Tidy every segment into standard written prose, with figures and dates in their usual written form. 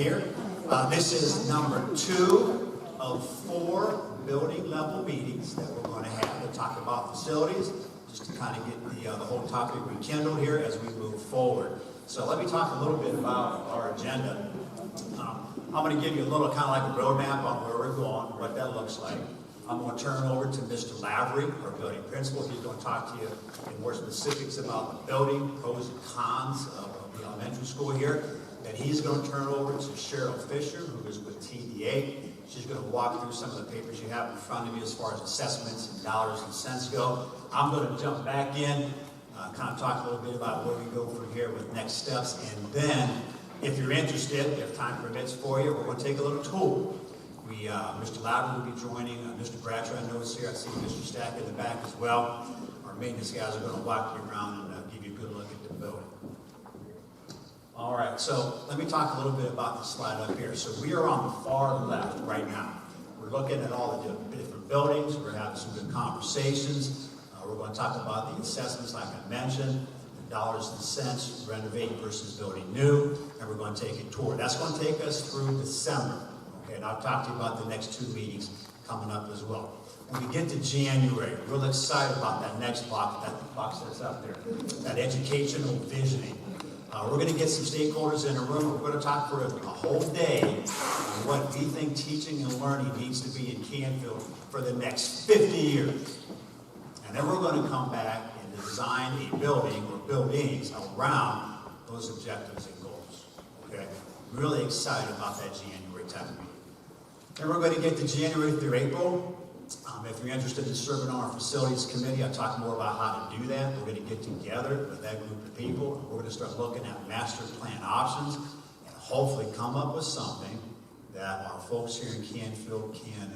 here. This is number 2 of 4 building level meetings that we're going to have to talk about facilities, just to kind of get the whole topic rekindled here as we move forward. So let me talk a little bit about our agenda. I'm going to give you a little kind of like a roadmap on where we're going, what that looks like. I'm going to turn it over to Mr. Lavery, our building principal. He's going to talk to you in more specifics about the building, pros and cons of the elementary school here. Then he's going to turn it over to Cheryl Fisher, who is with TDA. She's going to walk through some of the papers you have in front of you as far as assessments and dollars and cents go. I'm going to jump back in, kind of talk a little bit about where we go from here with next steps. And then, if you're interested, if time permits for you, we're going to take a little tour. Mr. Loudon will be joining, Mr. Bradshaw, I notice here, I see Mr. Stack in the back as well. Our maintenance guys are going to walk you around and give you a good look at the building. All right, so let me talk a little bit about the slide up here. So we are on the far left right now. We're looking at all the different buildings. We're having some good conversations. We're going to talk about the assessments like I mentioned, the dollars and cents, renovate versus building new, and we're going to take a tour. That's going to take us through December. Okay, and I'll talk to you about the next 2 meetings coming up as well. When we get to January, we're really excited about that next box, that box that's up there, that educational visioning. We're going to get some stakeholders in a room. We're going to talk for a whole day on what we think teaching and learning needs to be in Canfield for the next 50 years. And then we're going to come back and design a building or buildings around those objectives and goals. Okay? Really excited about that January type of meeting. Then we're going to get to January through April. If you're interested in serving on our facilities committee, I'll talk more about how to do that. We're going to get together with that group of people. We're going to start looking at master plan options and hopefully come up with something that our folks here in Canfield can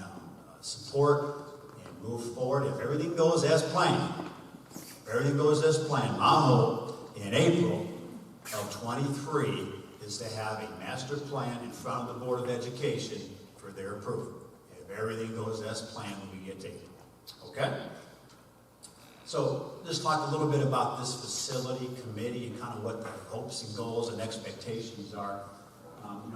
support and move forward. If everything goes as planned, my hope in April of 23 is to have a master plan in front of the Board of Education for their approval. If everything goes as planned when we get to April. Okay? So just talk a little bit about this facility committee and kind of what the hopes and goals and expectations are.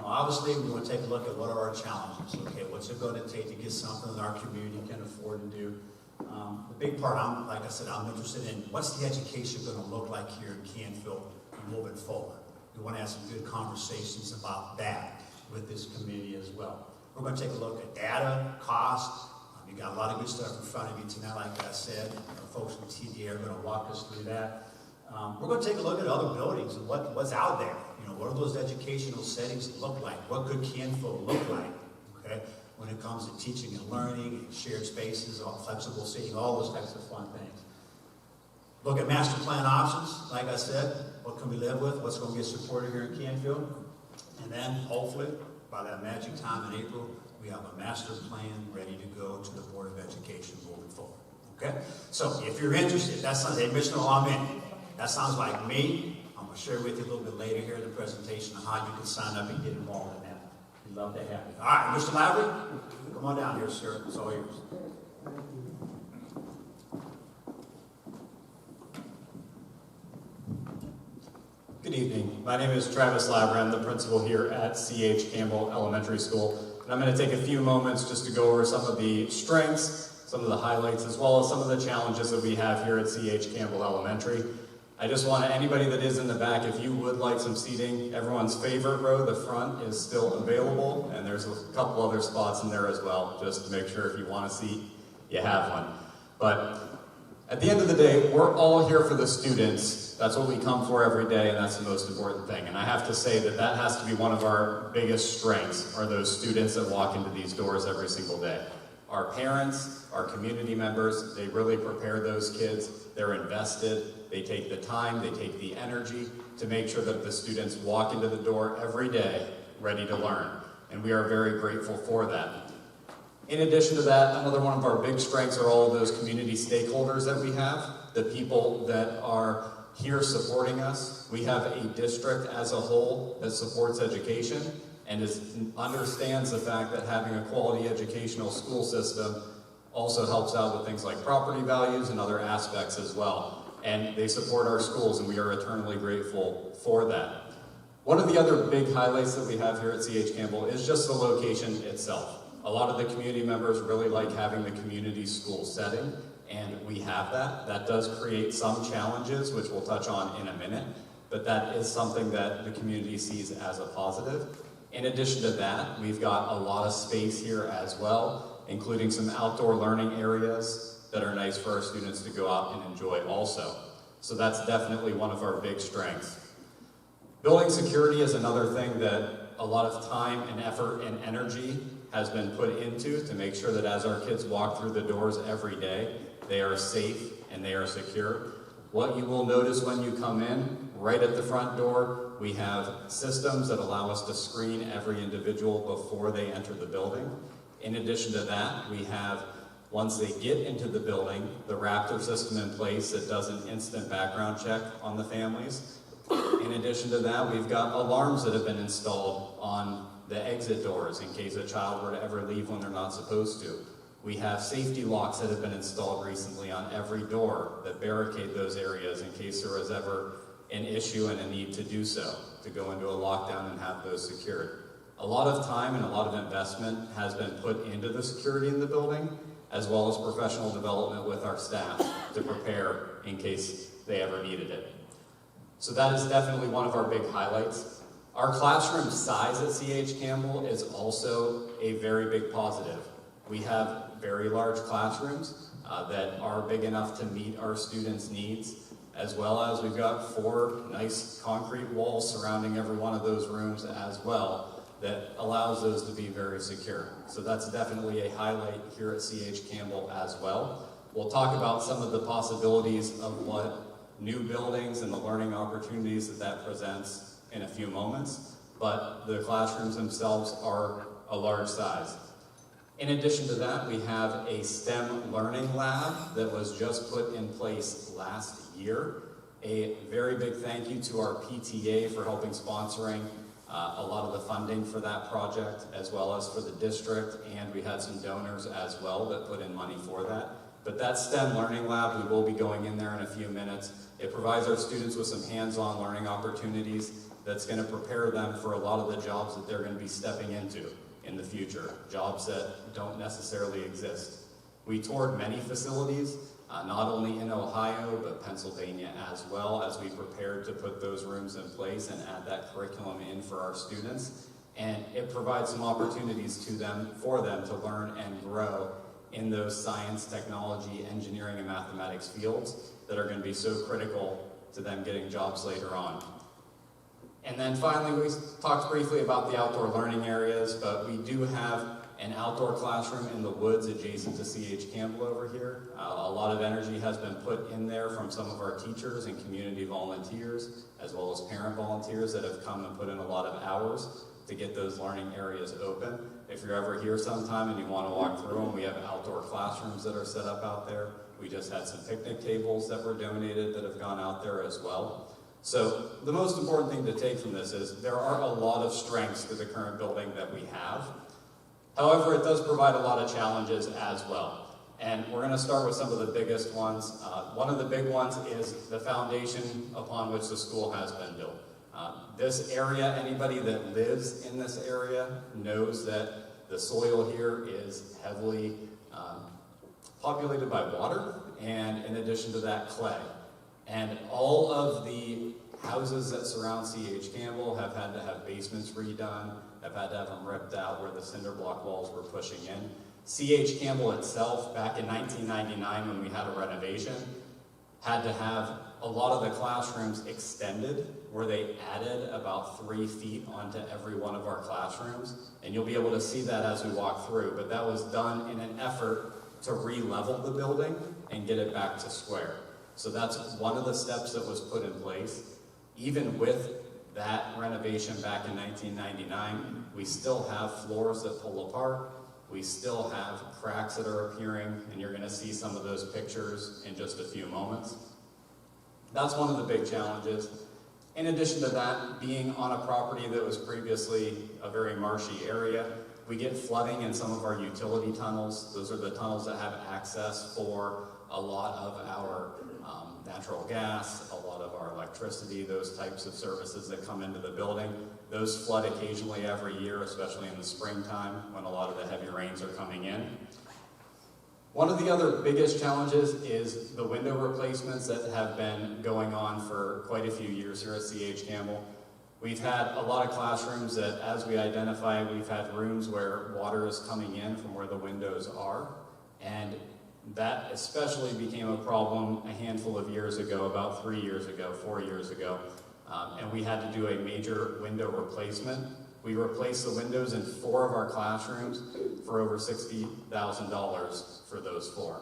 Obviously we want to take a look at what are our challenges. Okay, what's it going to take to get something that our community can afford to do? The big part, like I said, I'm interested in what's the education going to look like here in Canfield moving forward. We want to have some good conversations about that with this committee as well. We're going to take a look at data, cost. You got a lot of good stuff in front of you tonight, like I said. Folks from TDA are going to walk us through that. We're going to take a look at other buildings and what's out there. What do those educational settings look like? What could Canfield look like? Okay, when it comes to teaching and learning, and shared spaces, all flexible seating, all those types of fun things. Look at master plan options, like I said. What can we live with? What's going to get supported here in Canfield? And then, hopefully, by that magic time in April, we have a master plan ready to go to the Board of Education moving forward. Okay? So, if you're interested, that sounds, hey, Mr. Amen. That sounds like me. I'm going to share with you a little bit later here in the presentation on how you can sign up and get involved in that. We'd love to have you. All right, Mr. Lavery, come on down here, sir. It's all yours. Good evening. My name is Travis Lavery. I'm the principal here at C.H. Campbell Elementary School. And I'm going to take a few moments just to go over some of the strengths, some of the highlights, as well as some of the challenges that we have here at C.H. Campbell Elementary. I just want anybody that is in the back, if you would like some seating, everyone's favorite row, the front, is still available, and there's a couple other spots in there as well, just to make sure if you want a seat, you have one. But at the end of the day, we're all here for the students. That's what we come for every day, and that's the most important thing. And I have to say that that has to be one of our biggest strengths, are those students that walk into these doors every single day. Our parents, our community members, they really prepare those kids. They're invested. They take the time, they take the energy to make sure that the students walk into the door every day ready to learn. And we are very grateful for that. In addition to that, another one of our big strengths are all of those community stakeholders that we have, the people that are here supporting us. We have a district as a whole that supports education and understands the fact that having a quality educational school system also helps out with things like property values and other aspects as well. And they support our schools, and we are eternally grateful for that. One of the other big highlights that we have here at CH Campbell is just the location itself. A lot of the community members really like having the community school setting, and we have that. That does create some challenges, which we'll touch on in a minute, but that is something that the community sees as a positive. In addition to that, we've got a lot of space here as well, including some outdoor learning areas that are nice for our students to go out and enjoy also. So that's definitely one of our big strengths. Building security is another thing that a lot of time and effort and energy has been put into to make sure that as our kids walk through the doors every day, they are safe and they are secure. What you will notice when you come in, right at the front door, we have systems that allow us to screen every individual before they enter the building. In addition to that, we have, once they get into the building, the Raptor system in place that does an instant background check on the families. In addition to that, we've got alarms that have been installed on the exit doors in case a child were to ever leave when they're not supposed to. We have safety locks that have been installed recently on every door that barricade those areas in case there was ever an issue and a need to do so, to go into a lockdown and have those secured. A lot of time and a lot of investment has been put into the security in the building, as well as professional development with our staff to prepare in case they ever needed it. So that is definitely one of our big highlights. Our classroom size at CH Campbell is also a very big positive. We have very large classrooms that are big enough to meet our students' needs, as well as we've got 4 nice concrete walls surrounding every one of those rooms as well that allows those to be very secure. So that's definitely a highlight here at CH Campbell as well. We'll talk about some of the possibilities of what new buildings and the learning opportunities that presents in a few moments, but the classrooms themselves are a large size. In addition to that, we have a STEM learning lab that was just put in place last year. A very big thank you to our PTA for helping sponsoring a lot of the funding for that project, as well as for the district, and we had some donors as well that put in money for that. But that STEM learning lab, we will be going in there in a few minutes. It provides our students with some hands-on learning opportunities that's going to prepare them for a lot of the jobs that they're going to be stepping into in the future, jobs that don't necessarily exist. We toured many facilities, not only in Ohio, but Pennsylvania as well, as we prepared to put those rooms in place and add that curriculum in for our students. And it provides some opportunities to them, for them to learn and grow in those science, technology, engineering, and mathematics fields that are going to be so critical to them getting jobs later on. And then finally, we talked briefly about the outdoor learning areas, but we do have an outdoor classroom in the woods adjacent to CH Campbell over here. A lot of energy has been put in there from some of our teachers and community volunteers, as well as parent volunteers that have come and put in a lot of hours to get those learning areas open. If you're ever here sometime and you want to walk through them, we have outdoor classrooms that are set up out there. We just had some picnic tables that were donated that have gone out there as well. So the most important thing to take from this is there are a lot of strengths to the current building that we have. However, it does provide a lot of challenges as well. And we're going to start with some of the biggest ones. One of the big ones is the foundation upon which the school has been built. This area, anybody that lives in this area knows that the soil here is heavily populated by water, and in addition to that, clay. And all of the houses that surround CH Campbell have had to have basements redone, have had to have them ripped out where the cinder block walls were pushing in. CH Campbell itself, back in 1999 when we had a renovation, had to have a lot of the classrooms extended, where they added about 3 feet onto every one of our classrooms. And you'll be able to see that as we walk through, but that was done in an effort to re-level the building and get it back to square. So that's one of the steps that was put in place. Even with that renovation back in 1999, we still have floors that pull apart. We still have cracks that are appearing, and you're going to see some of those pictures in just a few moments. That's one of the big challenges. In addition to that, being on a property that was previously a very marshy area, we get flooding in some of our utility tunnels. Those are the tunnels that have access for a lot of our natural gas, a lot of our electricity, those types of services that come into the building. Those flood occasionally every year, especially in the springtime when a lot of the heavy rains are coming in. One of the other biggest challenges is the window replacements that have been going on for quite a few years here at CH Campbell. We've had a lot of classrooms that, as we identify, we've had rooms where water is coming in from where the windows are, and that especially became a problem a handful of years ago, about 3 years ago, 4 years ago, and we had to do a major window replacement. We replaced the windows in 4 of our classrooms for over $60,000 for those 4.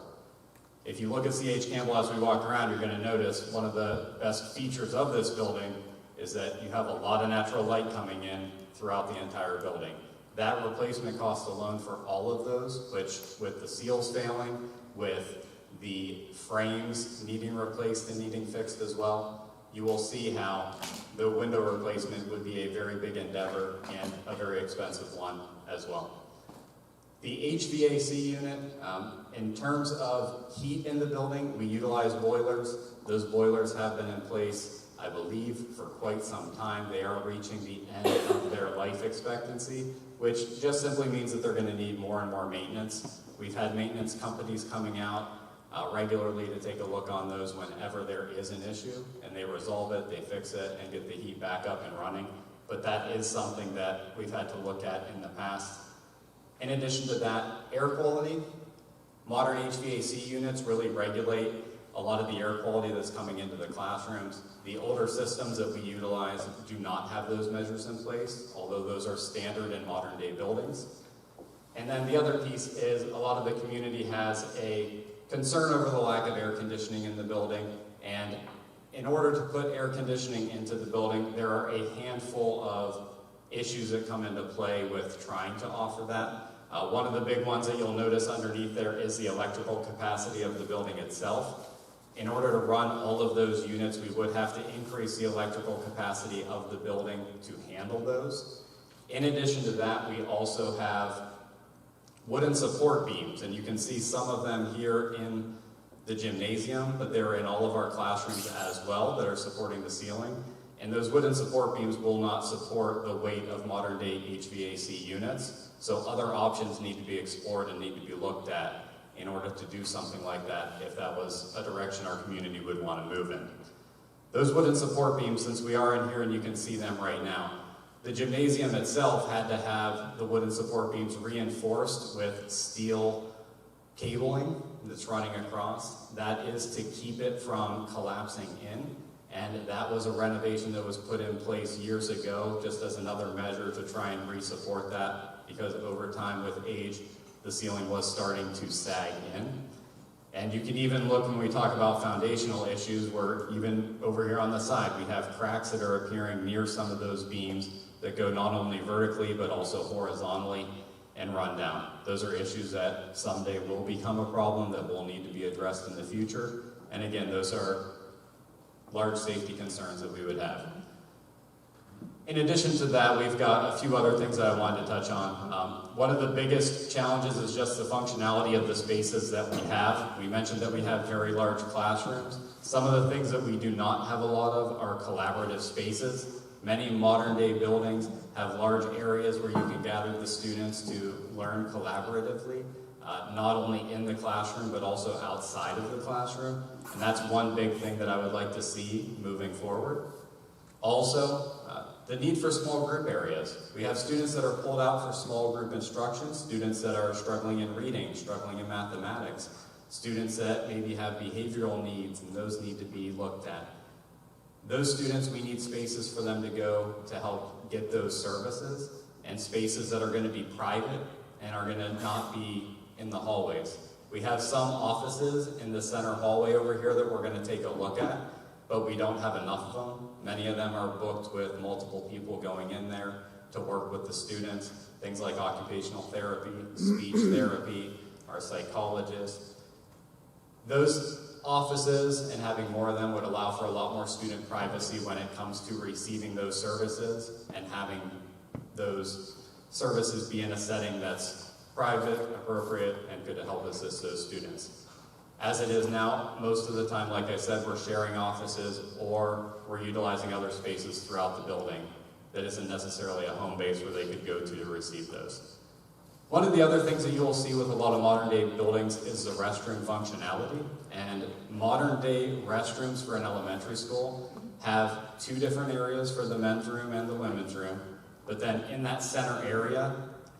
If you look at CH Campbell as we walk around, you're going to notice one of the best features of this building is that you have a lot of natural light coming in throughout the entire building. That replacement cost alone for all of those, which with the seals failing, with the frames needing replaced and needing fixed as well, you will see how the window replacement would be a very big endeavor and a very expensive one as well. The HVAC unit, in terms of heat in the building, we utilize boilers. Those boilers have been in place, I believe, for quite some time. They are reaching the end of their life expectancy, which just simply means that they're going to need more and more maintenance. We've had maintenance companies coming out regularly to take a look on those whenever there is an issue, and they resolve it, they fix it, and get the heat back up and running. But that is something that we've had to look at in the past. In addition to that, air quality. Modern HVAC units really regulate a lot of the air quality that's coming into the classrooms. The older systems that we utilize do not have those measures in place, although those are standard in modern day buildings. And then the other piece is a lot of the community has a concern over the lack of air conditioning in the building, and in order to put air conditioning into the building, there are a handful of issues that come into play with trying to offer that. One of the big ones that you'll notice underneath there is the electrical capacity of the building itself. In order to run all of those units, we would have to increase the electrical capacity of the building to handle those. In addition to that, we also have wooden support beams, and you can see some of them here in the gymnasium, but they're in all of our classrooms as well that are supporting the ceiling. And those wooden support beams will not support the weight of modern day HVAC units, so other options need to be explored and need to be looked at in order to do something like that if that was a direction our community would want to move in. Those wooden support beams, since we are in here and you can see them right now, the gymnasium itself had to have the wooden support beams reinforced with steel cabling that's running across. That is to keep it from collapsing in, and that was a renovation that was put in place years ago just as another measure to try and re-support that, because over time with age, the ceiling was starting to sag in. And you can even look when we talk about foundational issues, where even over here on the side, we have cracks that are appearing near some of those beams that go not only vertically, but also horizontally and run down. Those are issues that someday will become a problem that will need to be addressed in the future. And again, those are large safety concerns that we would have. In addition to that, we've got a few other things that I wanted to touch on. One of the biggest challenges is just the functionality of the spaces that we have. We mentioned that we have very large classrooms. Some of the things that we do not have a lot of are collaborative spaces. Many modern day buildings have large areas where you can gather the students to learn collaboratively, not only in the classroom, but also outside of the classroom. And that's one big thing that I would like to see moving forward. Also, the need for small group areas. We have students that are pulled out for small group instruction, students that are struggling in reading, struggling in mathematics, students that maybe have behavioral needs, and those need to be looked at. Those students, we need spaces for them to go to help get those services, and spaces that are going to be private and are going to not be in the hallways. We have some offices in the center hallway over here that we're going to take a look at, but we don't have enough of them. Many of them are booked with multiple people going in there to work with the students, things like occupational therapy, speech therapy, our psychologists. Those offices and having more of them would allow for a lot more student privacy when it comes to receiving those services and having those services be in a setting that's private, appropriate, and could help assist those students. As it is now, most of the time, like I said, we're sharing offices or we're utilizing other spaces throughout the building that isn't necessarily a home base where they could go to receive those. One of the other things that you'll see with a lot of modern day buildings is the restroom functionality. And modern day restrooms for an elementary school have two different areas for the men's room and the women's room. But then in that center area,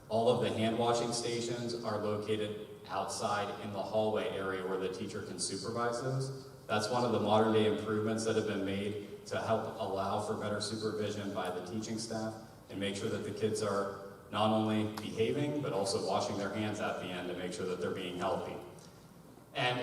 all of the hand washing stations are located outside in the hallway area where the teacher can supervise those. That's one of the modern day improvements that have been made to help allow for better supervision by the teaching staff and make sure that the kids are not only behaving, but also washing their hands at the end to make sure that they're being healthy. And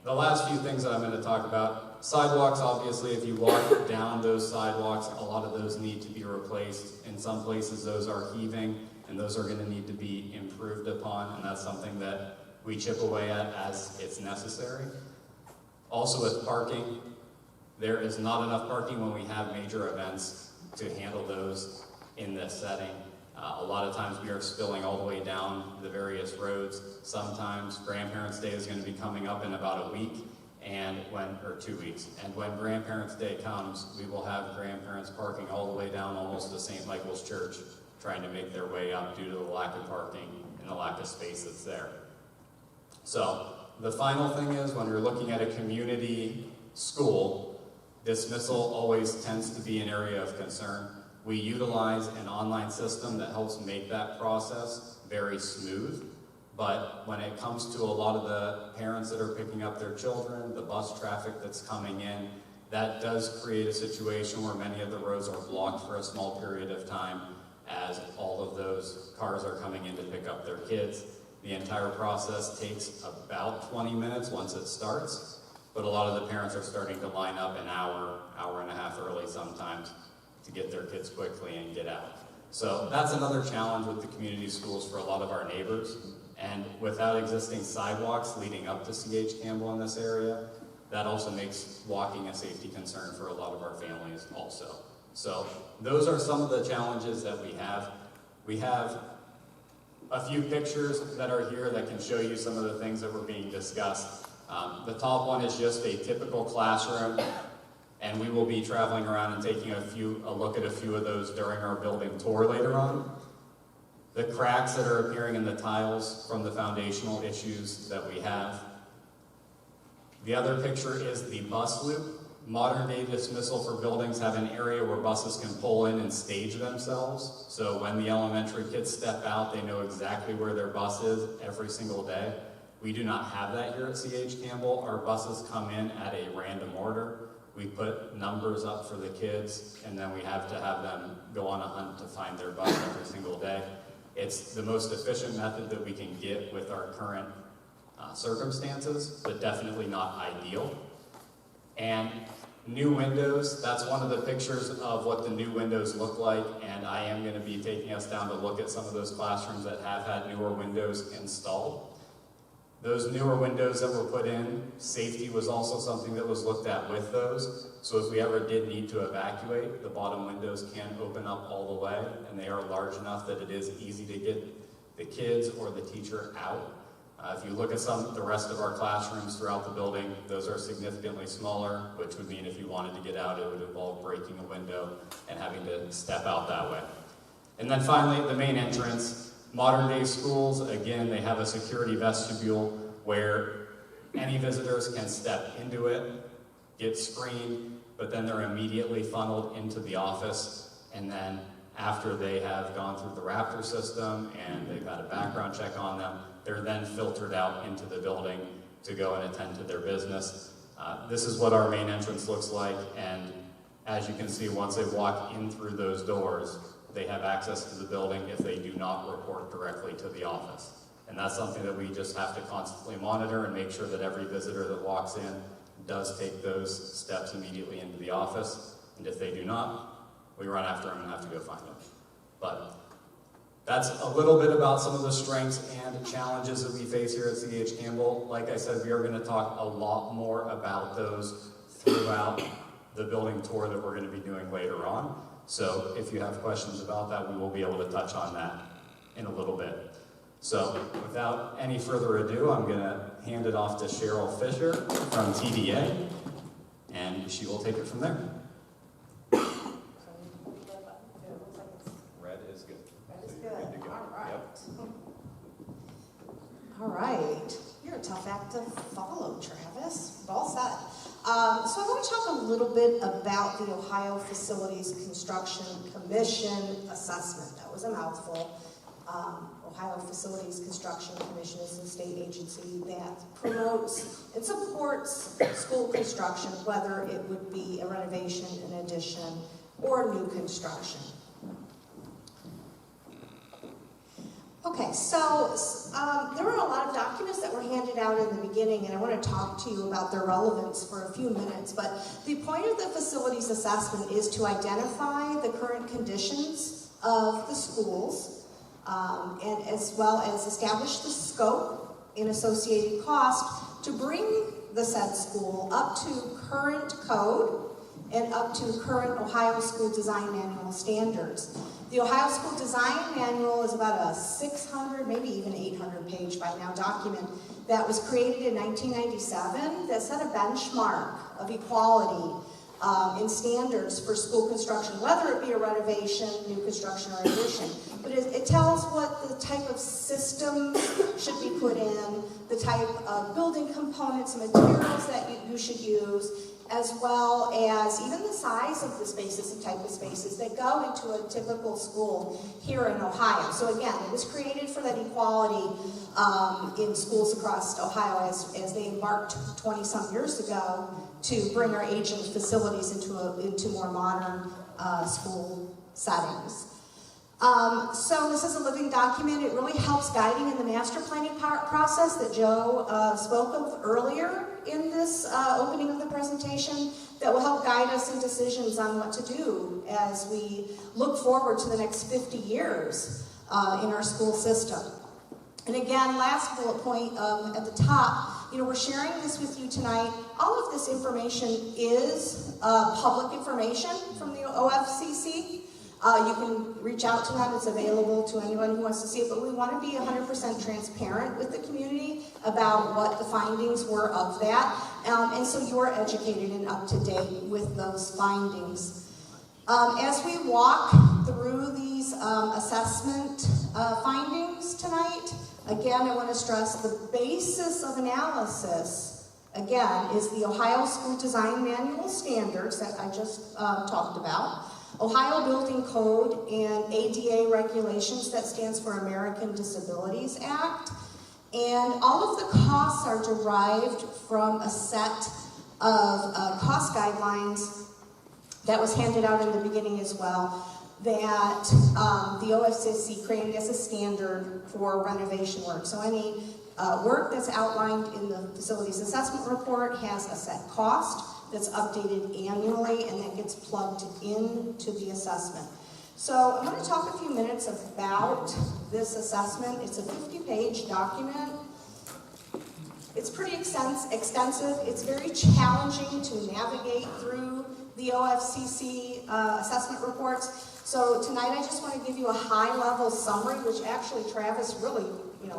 the last few things that I'm going to talk about, sidewalks, obviously, if you walk down those sidewalks, a lot of those need to be replaced. In some places, those are heaving, and those are going to need to be improved upon, and that's something that we chip away at as it's necessary. Also with parking, there is not enough parking when we have major events to handle those in this setting. A lot of times we are spilling all the way down the various roads. Sometimes Grandparents' Day is going to be coming up in about a week, or 2 weeks. And when Grandparents' Day comes, we will have grandparents parking all the way down almost to St. Michael's Church, trying to make their way up due to the lack of parking and the lack of space that's there. So the final thing is, when you're looking at a community school, dismissal always tends to be an area of concern. We utilize an online system that helps make that process very smooth. But when it comes to a lot of the parents that are picking up their children, the bus traffic that's coming in, that does create a situation where many of the roads are blocked for a small period of time as all of those cars are coming in to pick up their kids. The entire process takes about 20 minutes once it starts, but a lot of the parents are starting to line up an hour, hour and a half early sometimes to get their kids quickly and get out. So that's another challenge with the community schools for a lot of our neighbors. And without existing sidewalks leading up to C.H. Campbell in this area, that also makes walking a safety concern for a lot of our families also. So those are some of the challenges that we have. We have a few pictures that are here that can show you some of the things that were being discussed. The top one is just a typical classroom, and we will be traveling around and taking a look at a few of those during our building tour later on. The cracks that are appearing in the tiles from the foundational issues that we have. The other picture is the bus loop. Modern day dismissal for buildings have an area where buses can pull in and stage themselves. So when the elementary kids step out, they know exactly where their bus is every single day. We do not have that here at C.H. Campbell. Our buses come in at a random order. We put numbers up for the kids, and then we have to have them go on a hunt to find their bus every single day. It's the most efficient method that we can get with our current circumstances, but definitely not ideal. And new windows, that's one of the pictures of what the new windows look like, and I am going to be taking us down to look at some of those classrooms that have had newer windows installed. Those newer windows that were put in, safety was also something that was looked at with those. So if we ever did need to evacuate, the bottom windows can open up all the way, and they are large enough that it is easy to get the kids or the teacher out. If you look at the rest of our classrooms throughout the building, those are significantly smaller, which would mean if you wanted to get out, it would involve breaking a window and having to step out that way. And then finally, the main entrance. Modern day schools, again, they have a security vestibule where any visitors can step into it, get screened, but then they're immediately funneled into the office. And then after they have gone through the Raptor system and they've had a background check on them, they're then filtered out into the building to go and attend to their business. This is what our main entrance looks like, and as you can see, once they walk in through those doors, they have access to the building if they do not report directly to the office. And that's something that we just have to constantly monitor and make sure that every visitor that walks in does take those steps immediately into the office. And if they do not, we run after them and have to go find them. But that's a little bit about some of the strengths and challenges that we face here at C.H. Campbell. Like I said, we are going to talk a lot more about those throughout the building tour that we're going to be doing later on. So if you have questions about that, we will be able to touch on that in a little bit. So without any further ado, I'm going to hand it off to Cheryl Fisher from TDA, and she will take it from there. Red is good. Red is So good. you're to go. All right. Yep. All right. You're a tough act to follow, Travis. All set. So I want to talk a little bit about the Ohio Facilities Construction Commission assessment. That was a mouthful. Ohio Facilities Construction Commission is a state agency that promotes and supports school construction, whether it would be a renovation, an addition, or new construction. Okay, so there were a lot of documents that were handed out in the beginning, and I want to talk to you about their relevance for a few minutes. But the point of the facilities assessment is to identify the current conditions of the schools, and as well as establish the scope and associated cost to bring the said school up to current code and up to current Ohio School Design Manual standards. The Ohio School Design Manual is about a 600, maybe even 800 page by now document that was created in 1997 that set a benchmark of equality in standards for school construction, whether it be a renovation, new construction, or addition. But it tells what the type of systems should be put in, the type of building components and materials that you should use, as well as even the size of the spaces and type of spaces that go into a typical school here in Ohio. So again, it was created for that equality in schools across Ohio as they embarked 20-some years ago to bring our aging facilities into more modern school settings. So this is a living document. It really helps guiding in the master planning process that Joe spoke of earlier in this opening of the presentation, that will help guide us in decisions on what to do as we look forward to the next 50 years in our school system. And again, last bullet point at the top, we're sharing this with you tonight. All of this information is public information from the OFCC. You can reach out to them. It's available to anyone who wants to see it, but we want to be 100% transparent with the community about what the findings were of that, and so you're educated and up to date with those findings. As we walk through these assessment findings tonight, again, I want to stress the basis of analysis, again, is the Ohio School Design Manual standards that I just talked about, Ohio Building Code and ADA regulations, that stands for American Disabilities Act, and all of the costs are derived from a set of cost guidelines that was handed out in the beginning as well, that the OFCC created as a standard for renovation work. So any work that's outlined in the facilities assessment report has a set cost that's updated annually, and that gets plugged into the assessment. So I'm going to talk a few minutes about this assessment. It's a 50-page document. It's pretty extensive. It's very challenging to navigate through the OFCC assessment reports. So tonight I just want to give you a high-level summary, which actually Travis really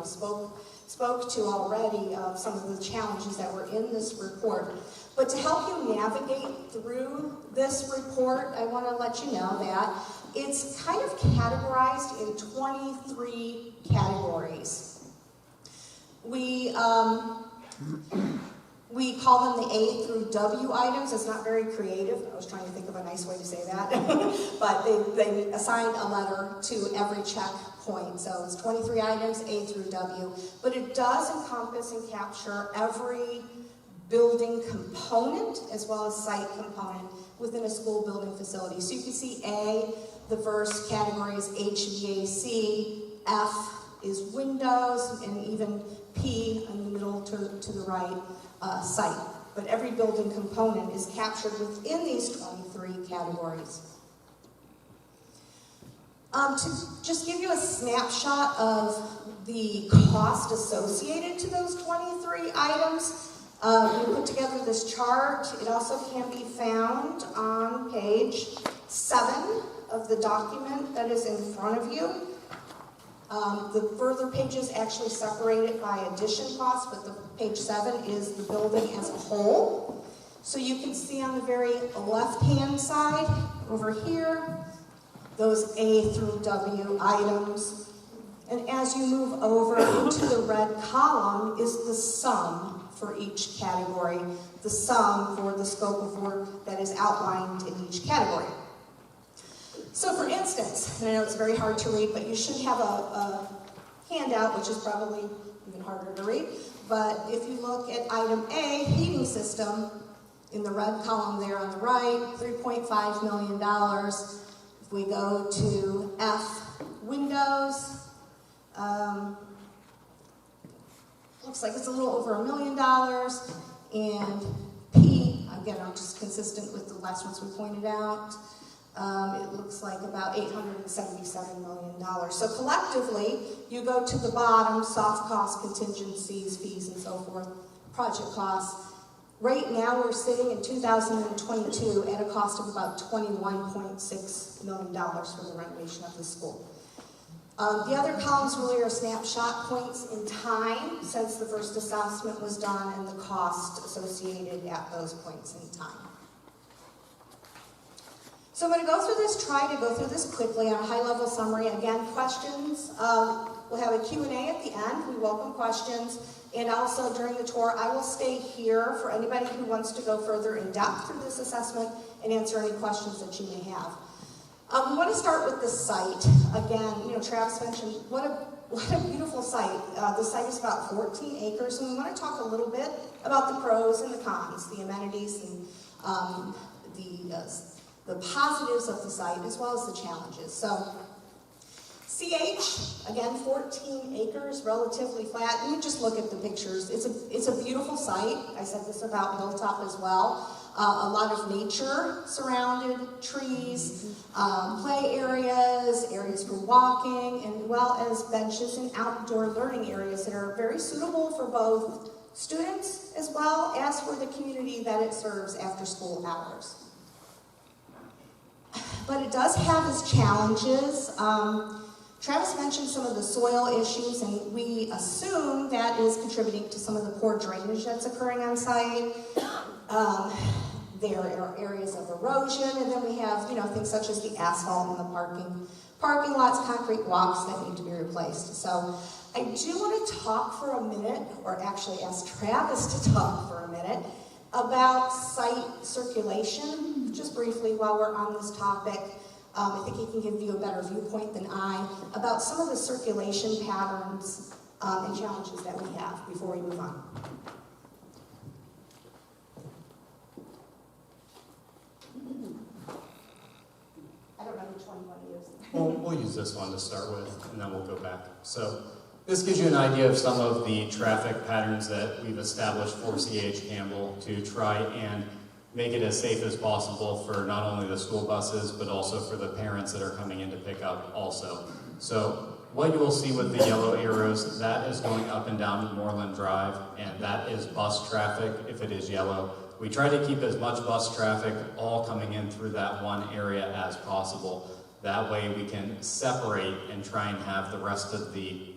spoke to already of some of the challenges that were in this report. But to help you navigate through this report, I want to let you know that it's kind of categorized in 23 categories. We call them the A through W items. It's not very creative. I was trying to think of a nice way to say that. But they assign a letter to every checkpoint. So it's 23 items, A through W. But it does encompass and capture every building component as well as site component within a school building facility. So you can see A, the first category is HVAC, F is windows, and even P in the middle to the right, site. But every building component is captured within these 23 categories. To just give you a snapshot of the cost associated to those 23 items, we put together this chart. It also can be found on page 7 of the document that is in front of you. The further pages actually separate it by addition costs, but the page 7 is the building as a whole. So you can see on the very left-hand side, over here, those A through W items. And as you move over into the red column is the sum for each category, the sum for the scope of work that is outlined in each category. So for instance, and I know it's very hard to read, but you should have a handout, which is probably even harder to read, but if you look at item A, heating system, in the red column there on the right, $3.5 million. If we go to F, windows, looks like it's a little over $1 million, and P, again, I'm just consistent with the last ones we pointed out, it looks like about $877 million. So collectively, you go to the bottom, soft costs, contingencies, fees, and so forth, project costs. Right now, we're sitting in 2022 at a cost of about $21.6 million for the renovation of the school. The other columns really are snapshot points in time since the first assessment was done and the cost associated at those points in time. So I'm going to go through this, try to go through this quickly on a high-level summary. Again, questions. We'll have a Q&A at the end. We welcome questions. And also during the tour, I will stay here for anybody who wants to go further in depth through this assessment and answer any questions that you may have. We want to start with the site. Again, Travis mentioned what a beautiful site. The site is about 14 acres, and we want to talk a little bit about the pros and the cons, the amenities and the positives of the site as well as the challenges. So CH, again, 14 acres, relatively flat. You can just look at the pictures. It's a beautiful site. I said this about Hilltop as well. A lot of nature surrounded, trees, play areas, areas for walking, and well as benches and outdoor learning areas that are very suitable for both students as well as for the community that it serves after school hours. But it does have its challenges. Travis mentioned some of the soil issues, and we assume that is contributing to some of the poor drainage that's occurring on site. There are areas of erosion, and then we have, things such as the asphalt in the parking lots, concrete walks that need to be replaced. So I do want to talk for a minute, or actually ask Travis to talk for a minute, about site circulation, just briefly while we're on this topic. I think he can give you a better viewpoint than I about some of the circulation patterns and challenges that we have before we move on. I don't know which one you want to use. Well, we'll use this one to start with, and then we'll go back. So this gives you an idea of some of the traffic patterns that we've established for CH Campbell to try and make it as safe as possible for not only the school buses, but also for the parents that are coming in to pick up also. So what you will see with the yellow arrows, that is going up and down Moreland Drive, and that is bus traffic if it is yellow. We try to keep as much bus traffic all coming in through that one area as possible. That way we can separate and try and have the rest of the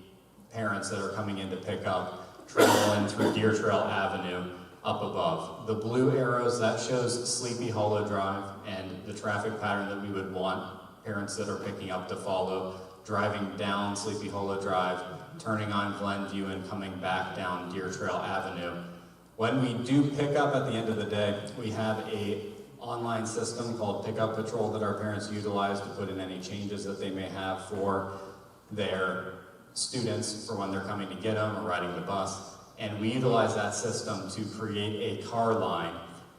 parents that are coming in to pick up travel in through Deer Trail Avenue up above. The blue arrows, that shows Sleepy Hollow Drive and the traffic pattern that we would want parents that are picking up to follow, driving down Sleepy Hollow Drive, turning on Glenview and coming back down Deer Trail Avenue. When we do pick up at the end of the day, we have a online system called Pickup Patrol that our parents utilize to put in any changes that they may have for their students for when they're coming to get them or riding the bus. And we utilize that system to create a car line.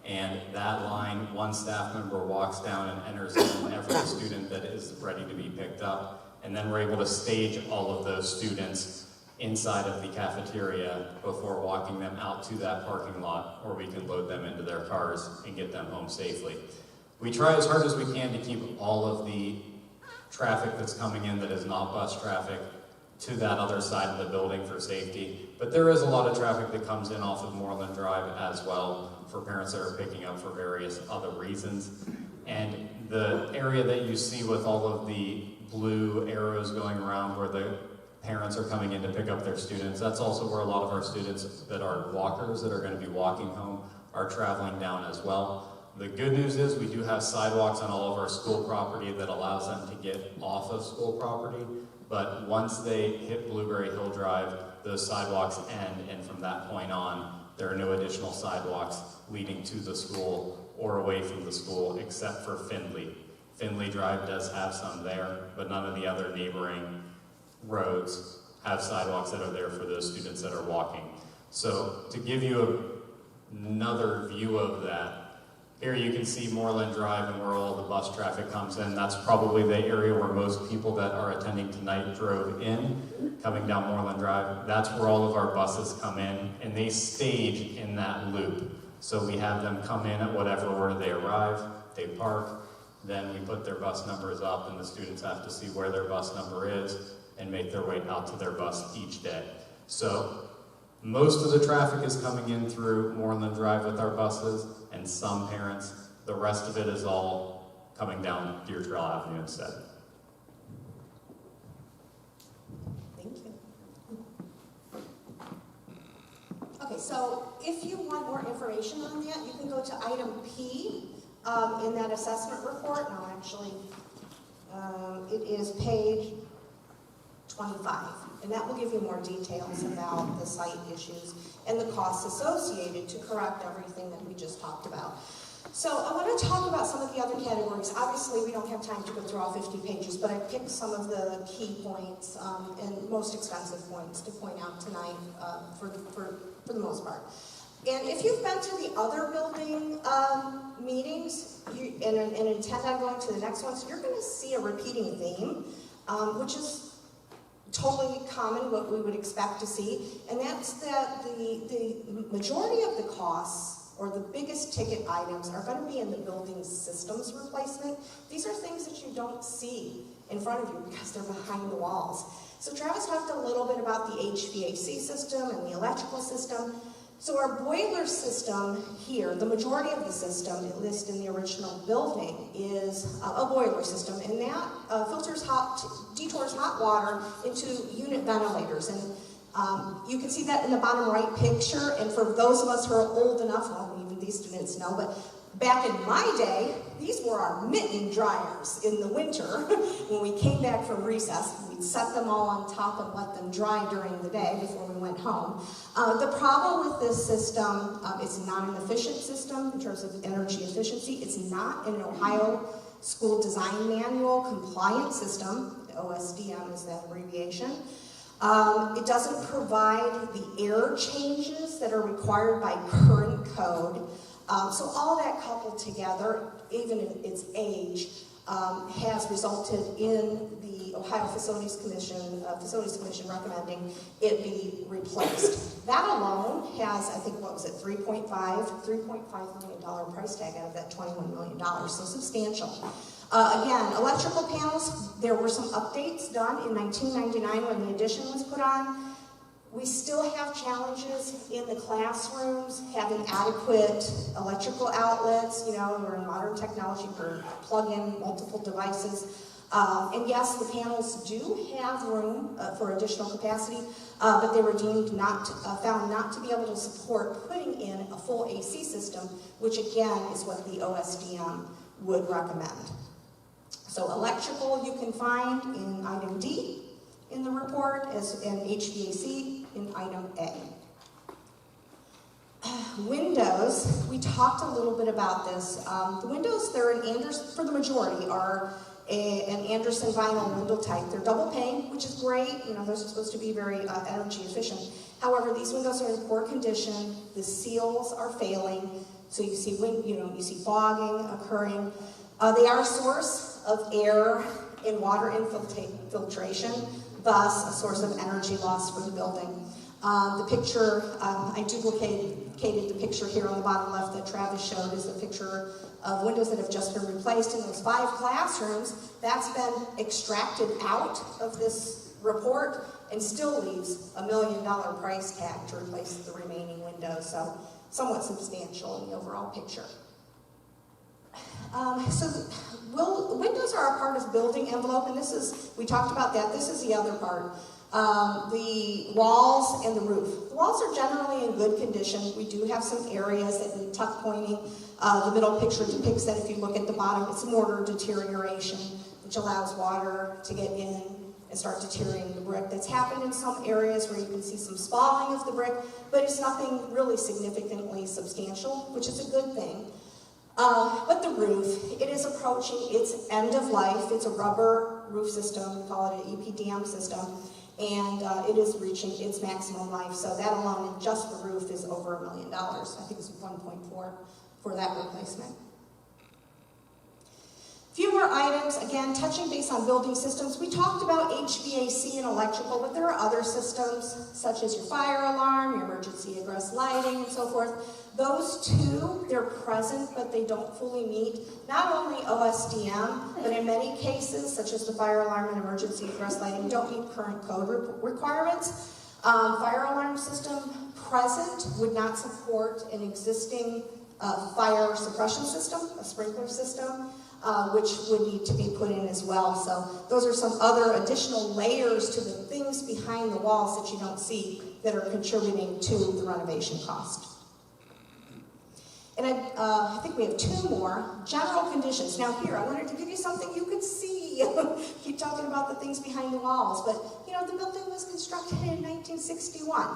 And that line, one staff member walks down and enters in every student that is ready to be picked up. And then we're able to stage all of those students inside of the cafeteria before walking them out to that parking lot, or we can load them into their cars and get them home safely. We try as hard as we can to keep all of the traffic that's coming in that is not bus traffic to that other side of the building for safety. But there is a lot of traffic that comes in off of Moreland Drive as well for parents that are picking up for various other reasons. And the area that you see with all of the blue arrows going around where the parents are coming in to pick up their students. That's also where a lot of our students that are walkers that are going to be walking home are traveling down as well. The good news is we do have sidewalks on all of our school property that allows them to get off of school property, but once they hit Blueberry Hill Drive, those sidewalks end, and from that point on, there are no additional sidewalks leading to the school or away from the school except for Findlay. Findlay Drive does have some there, but none of the other neighboring roads have sidewalks that are there for those students that are walking. So to give you another view of that, here you can see Moreland Drive and where all the bus traffic comes in. That's probably the area where most people that are attending tonight drove in, coming down Moreland Drive. That's where all of our buses come in, and they stage in that loop. So we have them come in at whatever order they arrive, they park, then we put their bus numbers up, and the students have to see where their bus number is and make their way out to their bus each day. So most of the traffic is coming in through Moreland Drive with our buses, and some parents. The rest of it is all coming down Deer Trail Avenue instead. Thank you. Okay, so if you want more information on that, you can go to item P in that assessment report. No, actually, it is page 25, and that will give you more details about the site issues and the costs associated to correct everything that we just talked about. So I want to talk about some of the other categories. Obviously, we don't have time to go through all 50 pages, but I picked some of the key points and most expensive points to point out tonight for the most part. And if you've been to the other building meetings and intend on going to the next ones, you're going to see a repeating theme, which is totally common, what we would expect to see, and that's that the majority of the costs or the biggest ticket items are going to be in the building systems replacement. These are things that you don't see in front of you because they're behind the walls. So Travis talked a little bit about the HVAC system and the electrical system. So our boiler system here, the majority of the system, at least in the original building, is a boiler system, and that detours hot water into unit ventilators. And you can see that in the bottom right picture, and for those of us who are old enough, well, even these students know, but back in my day, these were our mitten dryers in the winter. When we came back from recess, we'd set them all on top and let them dry during the day before we went home. The problem with this system, it's not an efficient system in terms of energy efficiency. It's not an Ohio School Design Manual compliant system. OSDM is that abbreviation. It doesn't provide the air changes that are required by current code. So all that coupled together, even in its age, has resulted in the Ohio Facilities Commission recommending it be replaced. That alone has, I think, what was it, $3.5 million price tag out of that $21 million, so substantial. Again, electrical panels, there were some updates done in 1999 when the addition was put on. We still have challenges in the classrooms, having adequate electrical outlets. You know, we're in modern technology for plug-in multiple devices. And yes, the panels do have room for additional capacity, but they were found not to be able to support putting in a full AC system, which again is what the OSDM would recommend. So electrical you can find in item D in the report, and HVAC in item A. Windows, we talked a little bit about this. The windows, they're in Anderson, for the majority, are an Anderson vinyl window type. They're double pane, which is great. You know, those are supposed to be very energy efficient. However, these windows are in poor condition. The seals are failing, so you see fogging occurring. They are a source of air and water infiltration, thus a source of energy loss for the building. The picture, I duplicated the picture here on the bottom left that Travis showed, is a picture of windows that have just been replaced in those 5 classrooms. That's been extracted out of this report and still leaves $1 million price tag to replace the remaining windows, so somewhat substantial in the overall picture. Windows are a part of building envelope, and we talked about that. This is the other part. the walls and the roof. The walls are generally in good condition. We do have some areas that need tuck pointing. The middle picture depicts that if you look at the bottom, it's mortar deterioration, which allows water to get in and start deteriorating the brick. That's happened in some areas where you can see some spalling of the brick, but it's nothing really significantly substantial, which is a good thing. But the roof, it is approaching its end of life. It's a rubber roof system, we call it an EPDM system, and it is reaching its maximum life. So that alone, just the roof, is over $1 million. I think it's 1.4 for that replacement. Few more items, again, touching base on building systems. We talked about HVAC and electrical, but there are other systems, such as your fire alarm, your emergency egress lighting, and so forth. Those two, they're present, but they don't fully meet not only OSDM, but in many cases, such as the fire alarm and emergency egress lighting, don't meet current code requirements. Fire alarm system present would not support an existing fire suppression system, a sprinkler system, which would need to be put in as well. So those are some other additional layers to the things behind the walls that you don't see that are contributing to the renovation cost. And I think we have two more. General conditions. Now here, I wanted to give you something you could see. Keep talking about the things behind the walls, but you know, the building was constructed in 1961.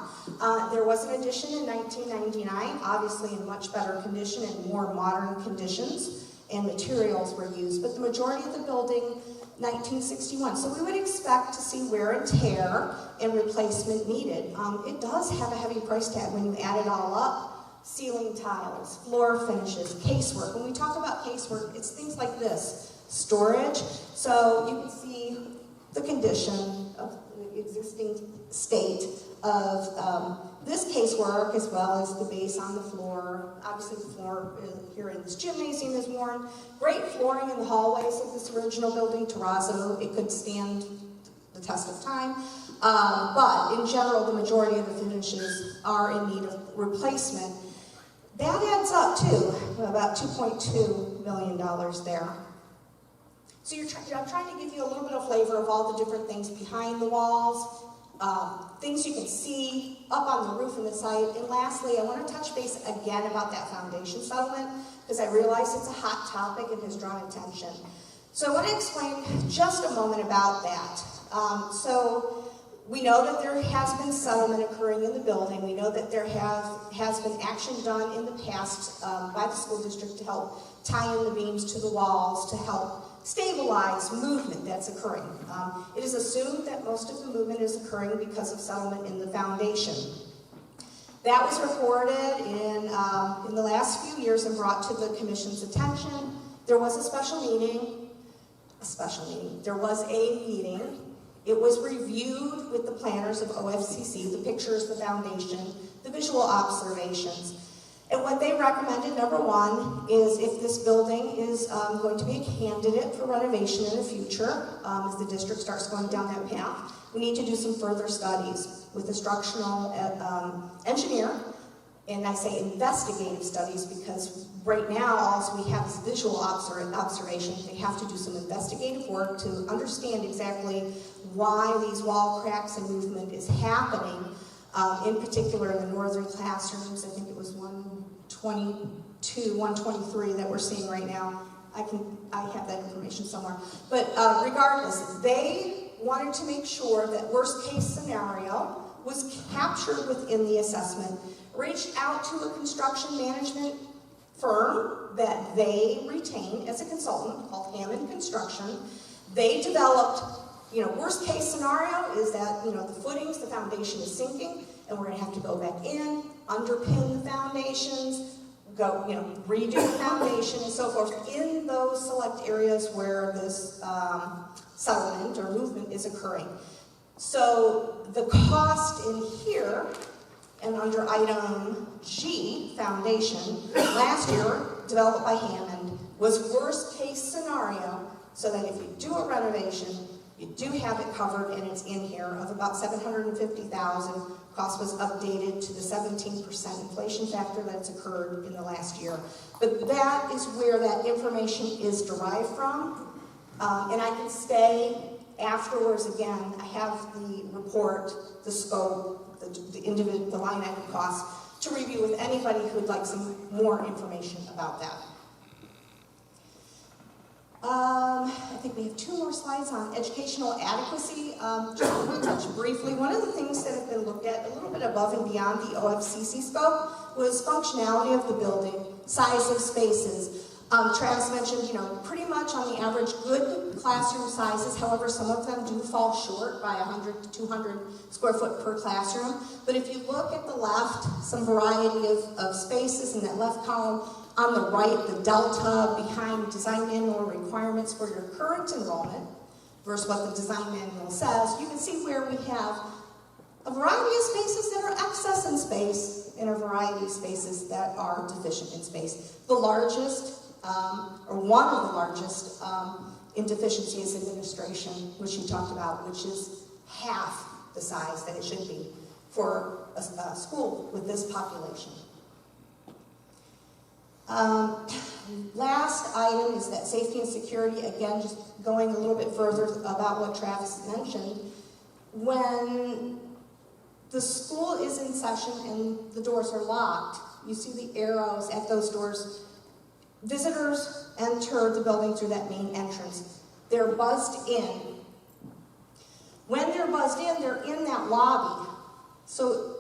There was an addition in 1999, obviously in much better condition and more modern conditions, and materials were used, but the majority of the building, 1961. So we would expect to see wear and tear and replacement needed. It does have a heavy price tag when you add it all up. Ceiling tiles, floor finishes, casework. When we talk about casework, it's things like this. Storage, so you can see the condition of the existing state of this casework, as well as the base on the floor. Obviously the floor here in this gymnasium is worn. Great flooring in the hallways of this original building, terrazzo. It could stand the test of time. But in general, the majority of the finishes are in need of replacement. That adds up to about $2.2 million there. So I'm trying to give you a little bit of flavor of all the different things behind the walls, things you can see up on the roof in the site. And lastly, I want to touch base again about that foundation settlement, because I realize it's a hot topic and has drawn attention. So I want to explain just a moment about that. So we know that there has been settlement occurring in the building. We know that there has been action done in the past by the school district to help tie in the beams to the walls, to help stabilize movement that's occurring. It is assumed that most of the movement is occurring because of settlement in the foundation. That was reported in the last few years and brought to the commission's attention. There was a special meeting. There was a meeting. It was reviewed with the planners of OFCC, the pictures, the foundation, the visual observations. And what they recommended, number one, is if this building is going to be a candidate for renovation in the future, as the district starts going down that path, we need to do some further studies with a structural engineer. And I say investigative studies because right now all we have is visual observation. They have to do some investigative work to understand exactly why these wall cracks and movement is happening. In particular in the northern classrooms, I think it was 122, 123 that we're seeing right now. I have that information somewhere. But regardless, they wanted to make sure that worst case scenario was captured within the assessment, reached out to a construction management firm that they retain as a consultant called Hammond Construction. They developed, worst case scenario is that, the footings, the foundation is sinking, and we're gonna have to go back in, underpin the foundations, redo the foundation and so forth in those select areas where this settlement or movement is occurring. So the cost in here, and under item G, foundation, last year, developed by Hammond, was worst case scenario, so that if you do a renovation, you do have it covered, and it's in here, of about $750,000. Cost was updated to the 17% inflation factor that's occurred in the last year. But that is where that information is derived from. And I can stay afterwards, again, I have the report, the scope, the line item costs to review with anybody who would like some more information about that. I think we have 2 more slides on educational adequacy. Just to touch briefly, one of the things that have been looked at a little bit above and beyond the OFCC scope was functionality of the building, size of spaces. Travis mentioned, pretty much on the average good classroom sizes. However, some of them do fall short by 100 to 200 square foot per classroom. But if you look at the left, some variety of spaces in that left column. On the right, the delta behind design manual requirements for your current enrollment versus what the design manual says. You can see where we have a variety of spaces that are excess in space and a variety of spaces that are deficient in space. The largest, or one of the largest in deficiency is administration, which you talked about, which is half the size that it should be for a school with this population. Last item is that safety and security, again, just going a little bit further about what Travis mentioned. When the school is in session and the doors are locked, you see the arrows at those doors. Visitors enter the building through that main entrance. They're buzzed in. When they're buzzed in, they're in that lobby. So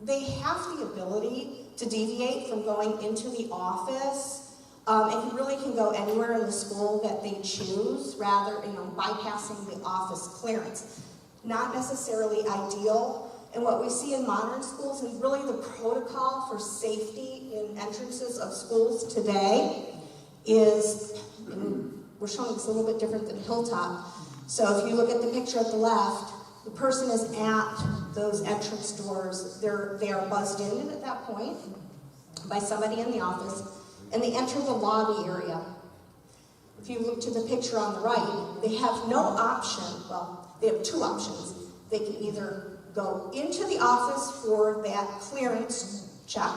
they have the ability to deviate from going into the office, and you really can go anywhere in the school that they choose, rather, bypassing the office clearance. Not necessarily ideal, and what we see in modern schools is really the protocol for safety in entrances of schools today is, we're showing this a little bit different than Hilltop. So if you look at the picture at the left, the person is at those entrance doors. They are buzzed in at that point by somebody in the office, and they enter the lobby area. If you look to the picture on the right, they have no option. Well, they have 2 options. They can either go into the office for that clearance check,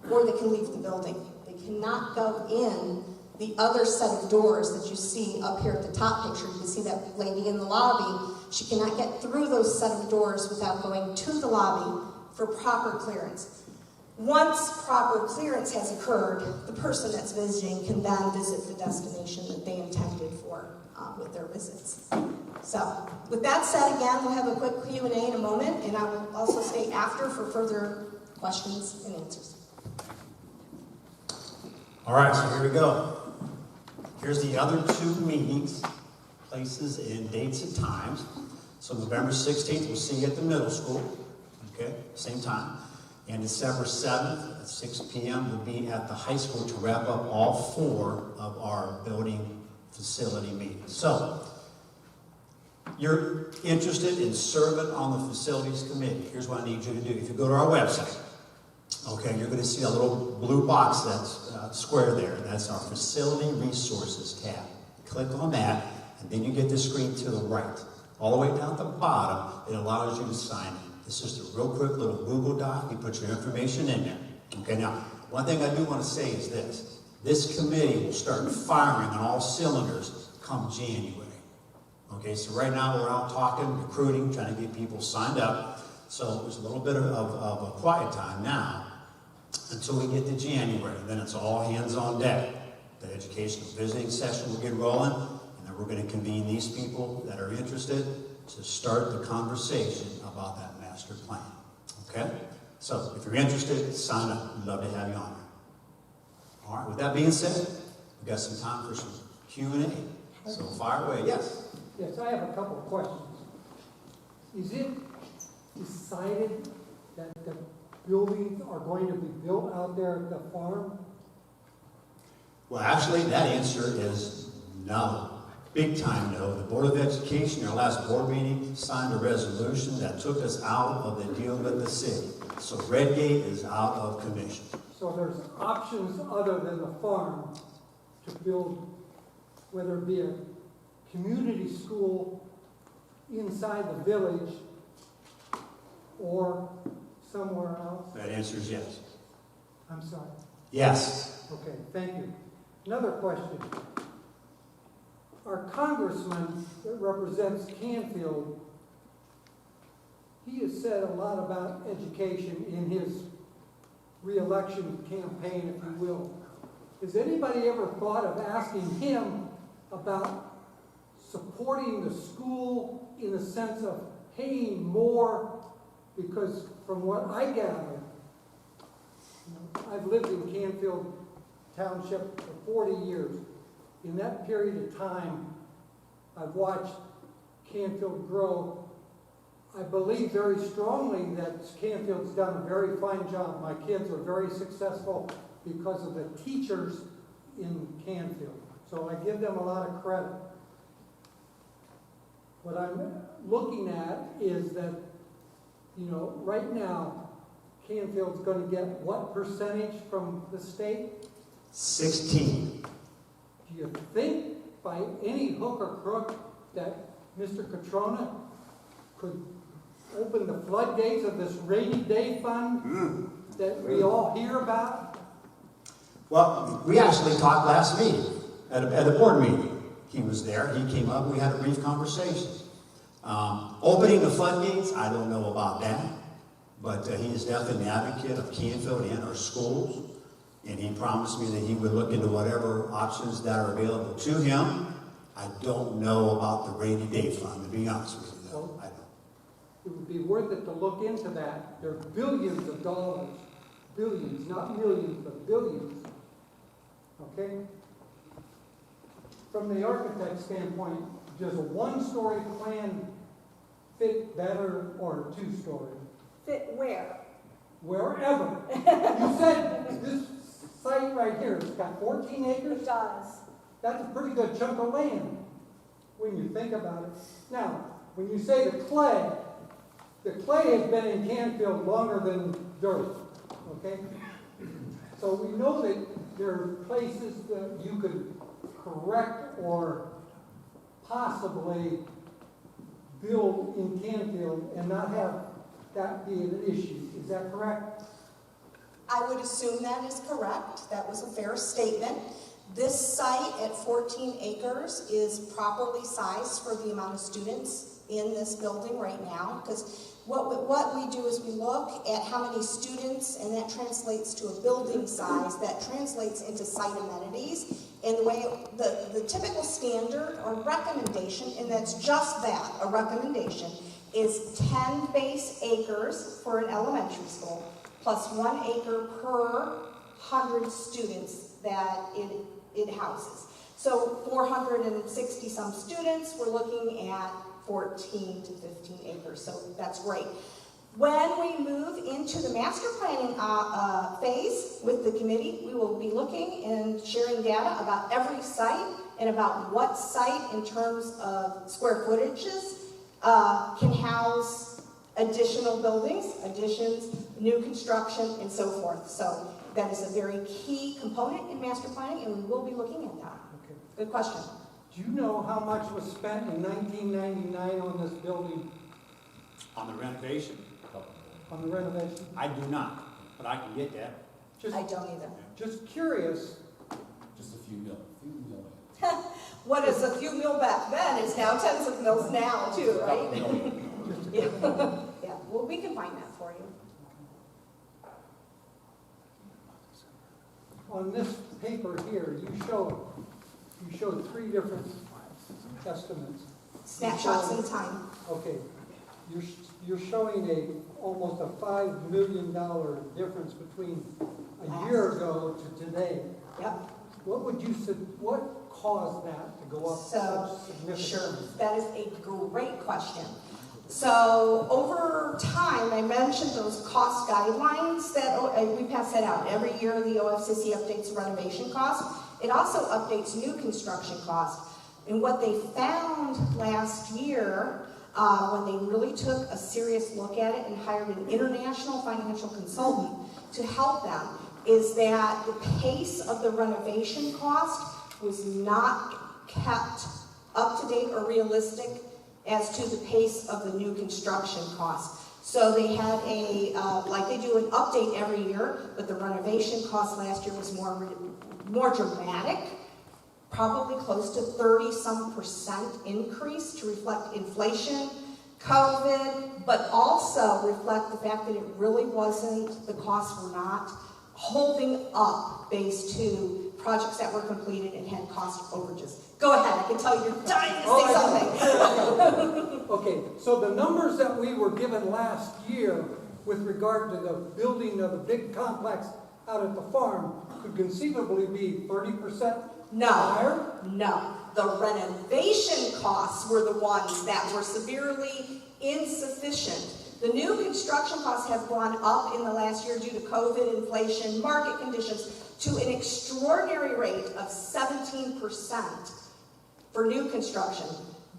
or they can leave the building. They cannot go in the other set of doors that you see up here at the top picture. You can see that lady in the lobby. She cannot get through those set of doors without going to the lobby for proper clearance. Once proper clearance has occurred, the person that's visiting can then visit the destination that they intended for with their visits. So, with that said, again, we'll have a quick Q&A in a moment, and I will also stay after for further questions and answers. All right, so here we go. Here's the other 2 meetings, places and dates and times. So November 16th, we'll see you at the middle school, okay, same time. And December 7th at 6 p.m. we'll be at the high school to wrap up all 4 of our building facility meetings. So, you're interested in serving on the facilities committee. Here's what I need you to do. If you go to our website, okay, you're going to see a little blue box that's square there. That's our Facility Resources tab. Click on that, and then you get the screen to the right. All the way down at the bottom, it allows you to sign in. It's just a real quick little Google Doc. You put your information in there. Okay, now, one thing I do want to say is this. This committee will start firing on all cylinders come January. Okay, so right now we're out talking, recruiting, trying to get people signed up. So there's a little bit of a quiet time now until we get to January. Then it's all hands on deck. The educational visiting session will get rolling, and then we're going to convene these people that are interested to start the conversation about that master plan. Okay? So if you're interested, sign up. We'd love to have you on there. All right, with that being said, we've got some time for some Q&A. So fire away. Yes? Yes, I have a couple of questions. Is it decided that the buildings are going to be built out there at the farm? Well, actually, that answer is no. Big time no. The Board of Education, our last board meeting, signed a resolution that took us out of the deal with the city. So Redgate is out of commission. So there's options other than the farm to build, whether it be a community school inside the village or somewhere else? That answer is yes. I'm sorry. Yes. Okay, thank you. Another question. our congressman that represents Canfield, he has said a lot about education in his re-election campaign, if you will. Has anybody ever thought of asking him about supporting the school in the sense of paying more? Because from what I gather, I've lived in Canfield Township for 40 years. In that period of time, I've watched Canfield grow. I believe very strongly that Canfield's done a very fine job. My kids are very successful because of the teachers in Canfield. So I give them a lot of credit. What I'm looking at is that, right now, Canfield's going to get what percentage from the state? 16. Do you think by any hook or crook that Mr. Catrona could open the floodgates of this rainy day fund that we all hear about? Well, we actually talked last meeting, at a board meeting. He was there, he came up, we had a brief conversation. Opening the floodgates, I don't know about that, but he is definitely an advocate of Canfield and our schools, and he promised me that he would look into whatever options that are available to him. I don't know about the rainy day fund, to be honest with you, though. I don't. It would be worth it to look into that. There are billions of dollars. Billions, not millions, but billions. Okay? From the architect standpoint, does a one-story plan fit better or a two-story? Fit where? Wherever. You said this site right here, it's got 14 acres? It does. That's a pretty good chunk of land when you think about it. Now, when you say the clay has been in Canfield longer than dirt, okay? So we know that there are places that you could correct or possibly build in Canfield and not have that be an issue. Is that correct? I would assume that is correct. That was a fair statement. This site at 14 acres is properly sized for the amount of students in this building right now, because what we do is we look at how many students, and that translates to a building size, that translates into site amenities, and the way the typical standard or recommendation, and that's just that, a recommendation, is 10 base acres for an elementary school, plus 1 acre per 100 students that it houses. So 460 some students, we're looking at 14 to 15 acres, so that's great. When we move into the master planning phase with the committee, we will be looking and sharing data about every site and about what site in terms of square footages can house additional buildings, additions, new construction, and so forth. So that is a very key component in master planning, and we will be looking at that. Okay. Good question. Do you know how much was spent in 1999 on this building, On the renovation? on the renovation? I do not, but I can get that. Just, I don't either. just curious. Just a few million. What is a few mil back then is now tens of mils now too, right? Just Yeah, yeah. Well, we can find that for you. on this paper here, you showed 3 different estimates. Snapshots in time. Okay, you're showing almost a $5 million difference between a year ago to today. Yep. What caused that to go up So, such significantly? sure, that is a great question. So over time, I mentioned those cost guidelines that we pass that out. Every year the OFCC updates renovation costs. It also updates new construction costs. And what they found last year, when they really took a serious look at it and hired an international financial consultant to help them, is that the pace of the renovation cost was not kept up to date or realistic as to the pace of the new construction costs. So they had like they do an update every year, but the renovation cost last year was more dramatic probably close to 30-some% increase to reflect inflation, COVID, but also reflect the fact that it really wasn't, the costs were not holding up based to projects that were completed and had cost overages. Go ahead, I can tell you're dying to say something. Okay, so the numbers that we were given last year with regard to the building of the big complex out at the farm could conceivably be 30% No, higher? no. The renovation costs were the ones that were severely insufficient. The new construction costs have gone up in the last year due to COVID, inflation, market conditions, to an extraordinary rate of 17% for new construction.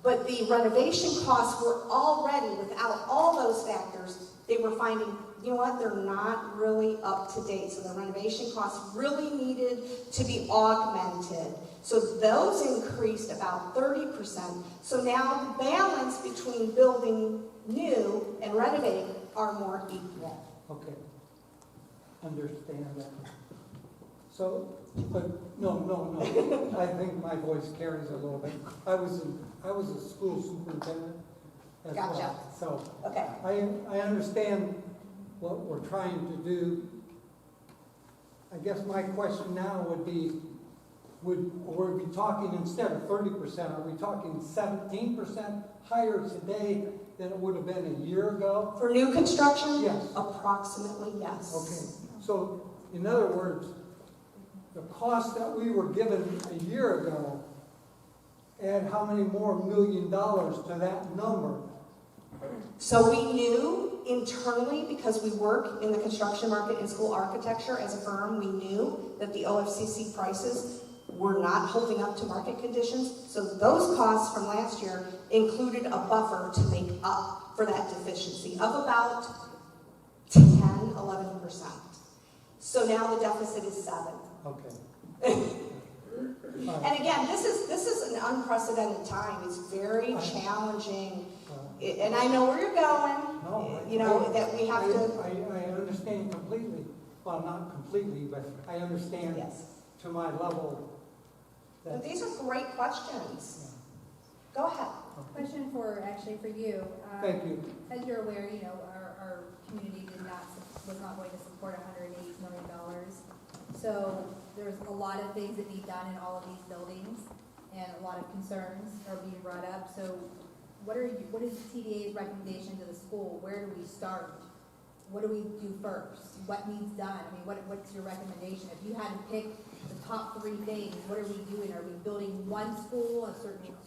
But the renovation costs were already, without all those factors, they were finding, you know what, they're not really up to date. So the renovation costs really needed to be augmented. So those increased about 30%. So now the balance between building new and renovating are more equal. Okay, understand that. So, but no, I think my voice carries a little bit. I was a school superintendent as Gotcha. well. So Okay. I understand what we're trying to do. I guess my question now would be, would we be talking instead of 30%, are we talking 17% higher today than it would have been a year ago? For new construction? Yes. Approximately, yes. Okay, so in other words, the cost that we were given a year ago, add how many more $1 million to that number? So we knew internally, because we work in the construction market and school architecture as a firm, we knew that the OFCC prices were not holding up to market conditions. So those costs from last year included a buffer to make up for that deficiency of about 10-11%. So now the deficit is 7. Okay. And again, this is an unprecedented time. It's very challenging. And I know where you're going. No, You know, that we have to. I understand completely. Well, not completely, but I understand Yes. to my level. But That, these are great questions. Go ahead. Question actually for you. Thank you. As you're aware, you know, our community was not going to support $180 million. So there's a lot of things that need done in all of these buildings, and a lot of concerns are being brought up. So what is the TDA's recommendation to the school? Where do we start? What do we do first? What needs done? I mean, what's your recommendation? If you had to pick the top 3 things, what are we doing? Are we building one school at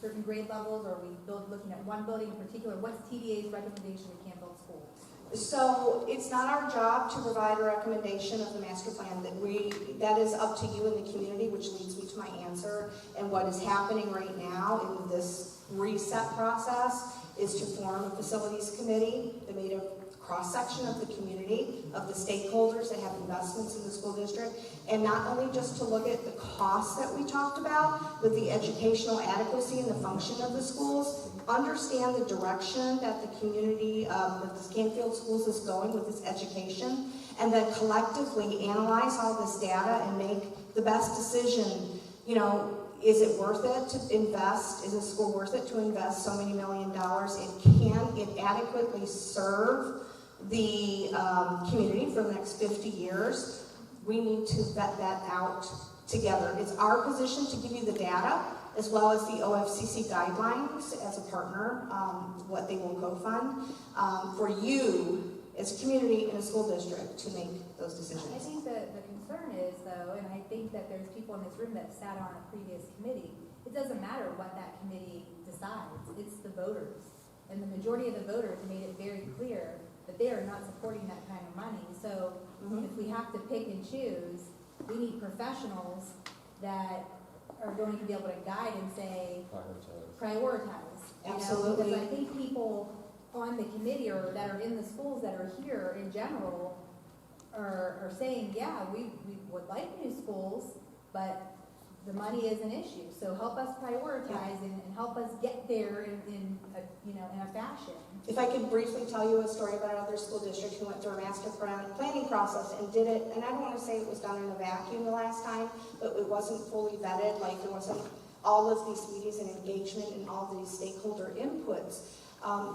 certain grade levels? Or are we looking at one building in particular? What's TDA's recommendation to Campbell schools? So it's not our job to provide a recommendation of the master plan. That is up to you and the community, which leads me to my answer. And what is happening right now in this reset process is to form a facilities committee that made a cross-section of the community, of the stakeholders that have investments in the school district, and not only just to look at the costs that we talked about, but the educational adequacy and the function of the schools, understand the direction that the community, that the Canfield Schools is going with its education, and then collectively analyze all this data and make the best decision. You know, is it worth it to invest? Is a school worth it to invest so many $1 million? Can it adequately serve the community for the next 50 years? We need to vet that out together. It's our position to give you the data, as well as the OFCC guidelines as a partner, what they will co-fund, for you as a community and a school district to make those decisions. I think the concern is, though, and I think that there's people in this room that sat on a previous committee, it doesn't matter what that committee decides, it's the voters. And the majority of the voters made it very clear that they are not supporting that kind of money. So if we have to pick and choose, we need professionals that are going to be able to guide and say, prioritize. Absolutely. Because I think people on the committee or that are in the schools that are here in general are saying, yeah, we would like new schools, but the money is an issue. So help us prioritize and help us get there in a fashion. If I could briefly tell you a story about another school district who went through a master planning process and did it, and I don't want to say it was done in a vacuum the last time, but it wasn't fully vetted, like there wasn't all of these meetings and engagement and all of these stakeholder inputs.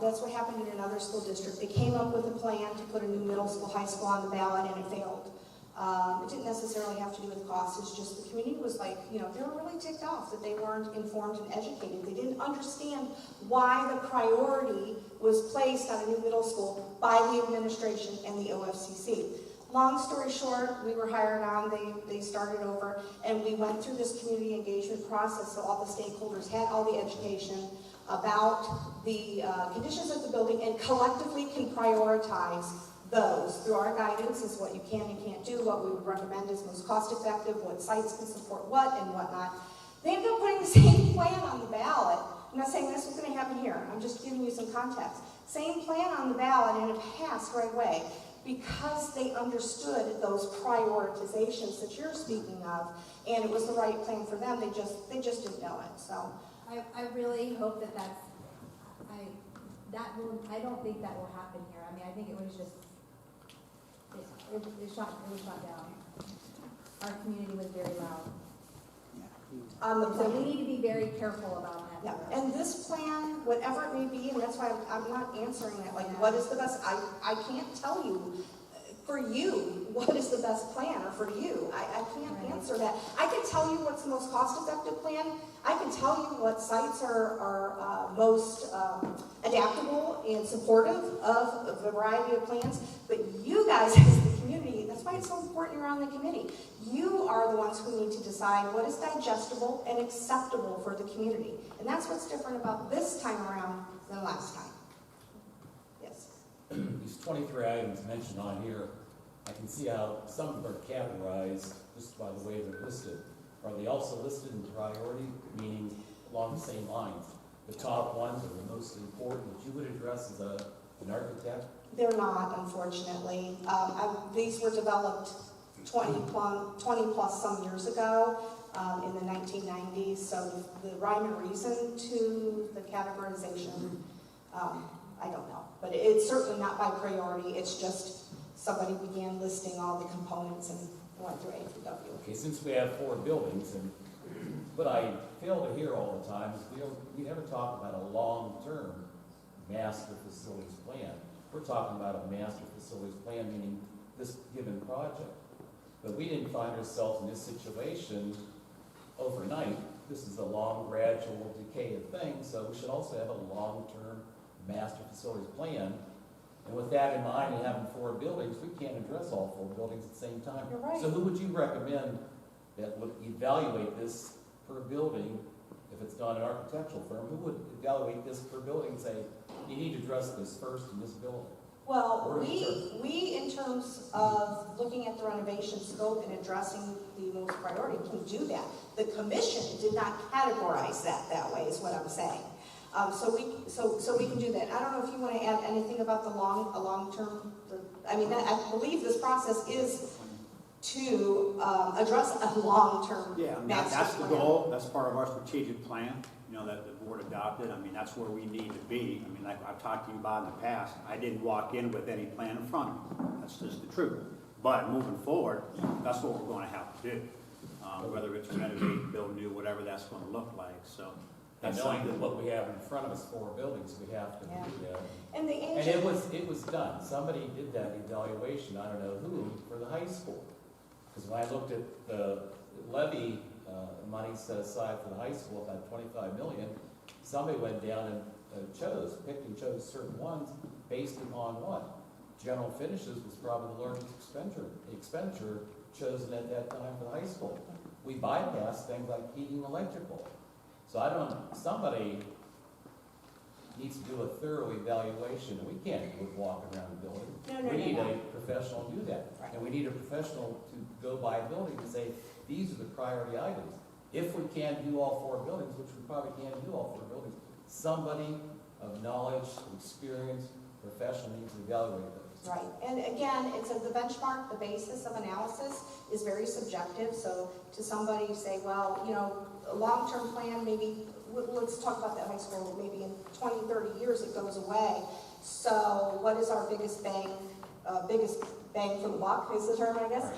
That's what happened in another school district. They came up with a plan to put a new middle school, high school on the ballot, and it failed. It didn't necessarily have to do with cost, it's just the community was like, they were really ticked off that they weren't informed and educated. They didn't understand why the priority was placed on a new middle school by the administration and the OFCC. Long story short, we were hired on, they started over, and we went through this community engagement process so all the stakeholders had all the education about the conditions of the building and collectively can prioritize those through our guidance is what you can and can't do, what we would recommend is most cost effective, what sites can support what and whatnot. They ended up putting the same plan on the ballot. I'm not saying this was going to happen here. I'm just giving you some context. Same plan on the ballot and it passed right away because they understood those prioritizations that you're speaking of, and it was the right plan for them. They just didn't know it. So I really hope that I don't think that will happen here. I mean, I think it was just, it was shot down. Our community was very loud. on the So we plan. need to be very careful about that. Yeah, and this plan, whatever it may be, and that's why I'm not answering that, like, what is the best, I can't tell you, for you, what is the best plan, or for you, I can't answer that. I can tell you what's the most cost-effective plan, I can tell you what sites are most adaptable and supportive of a variety of plans, but you guys as the community, that's why it's so important you're on the committee. You are the ones who need to decide what is digestible and acceptable for the community. And that's what's different about this time around than last time. Yes. These 23 items mentioned on here, I can see how some of them are categorized just by the way they're listed. Are they also listed in priority, meaning along the same lines? The top ones are the most important that you would address as an architect? They're not, unfortunately. These were developed 20 plus some years ago in the 1990s. So the rhyme and reason to the categorization, I don't know. But it's certainly not by priority. It's just somebody began listing all the components and went through A through W. Okay, since we have 4 buildings, and what I fail to hear all the time is we never talk about a long-term master facilities plan. We're talking about a master facilities plan, meaning this given project. But we didn't find ourselves in this situation overnight. This is a long, gradual decay of things, so we should also have a long-term master facilities plan. And with that in mind, and having 4 buildings, we can't address all 4 buildings at the same time. You're right. So who would you recommend that would evaluate this per building, if it's not an architectural firm? Who would evaluate this per building and say, you need to address this first in this building? Well, we in terms of looking at the renovation scope and addressing the most priority can do that. The commission did not categorize that way, is what I'm saying. So we can do that. I don't know if you want to add anything about the long-term. I mean, I believe this process is to address a long-term. Yeah, I mean, master that's the plan. goal, that's part of our strategic plan, that the board adopted. I mean, that's where we need to be. I mean, like I've talked to you about in the past, I didn't walk in with any plan in front of me. That's just the truth. But moving forward, that's what we're going to have to do. Whether it's renovate, build new, whatever that's going to look like, so. And That's knowing that something. what we have in front of us, 4 buildings, we have to Yeah. do that. And the And ancient. it was done. Somebody did that evaluation, I don't know who, for the high school. Because when I looked at the levy money set aside for the high school, about 25 million, somebody went down and picked and chose certain ones based upon what? General finishes was probably the largest expenditure chosen at that time for the high school. We bypassed things like heating, electrical. So somebody needs to do a thorough evaluation. We can't do it walking around the building. No, We need no. a professional to do that. Right. And we need a professional to go by a building and say, these are the priority items. If we can't do all 4 buildings, which we probably can't do all 4 buildings, somebody of knowledge, experience, professional needs to evaluate those. Right, and again, it's the benchmark, the basis of analysis is very subjective, so to somebody say, well, you know, a long-term plan, maybe, let's talk about that high school, maybe in 20, 30 years it goes away. So what is our biggest bang for the buck is the term, I guess.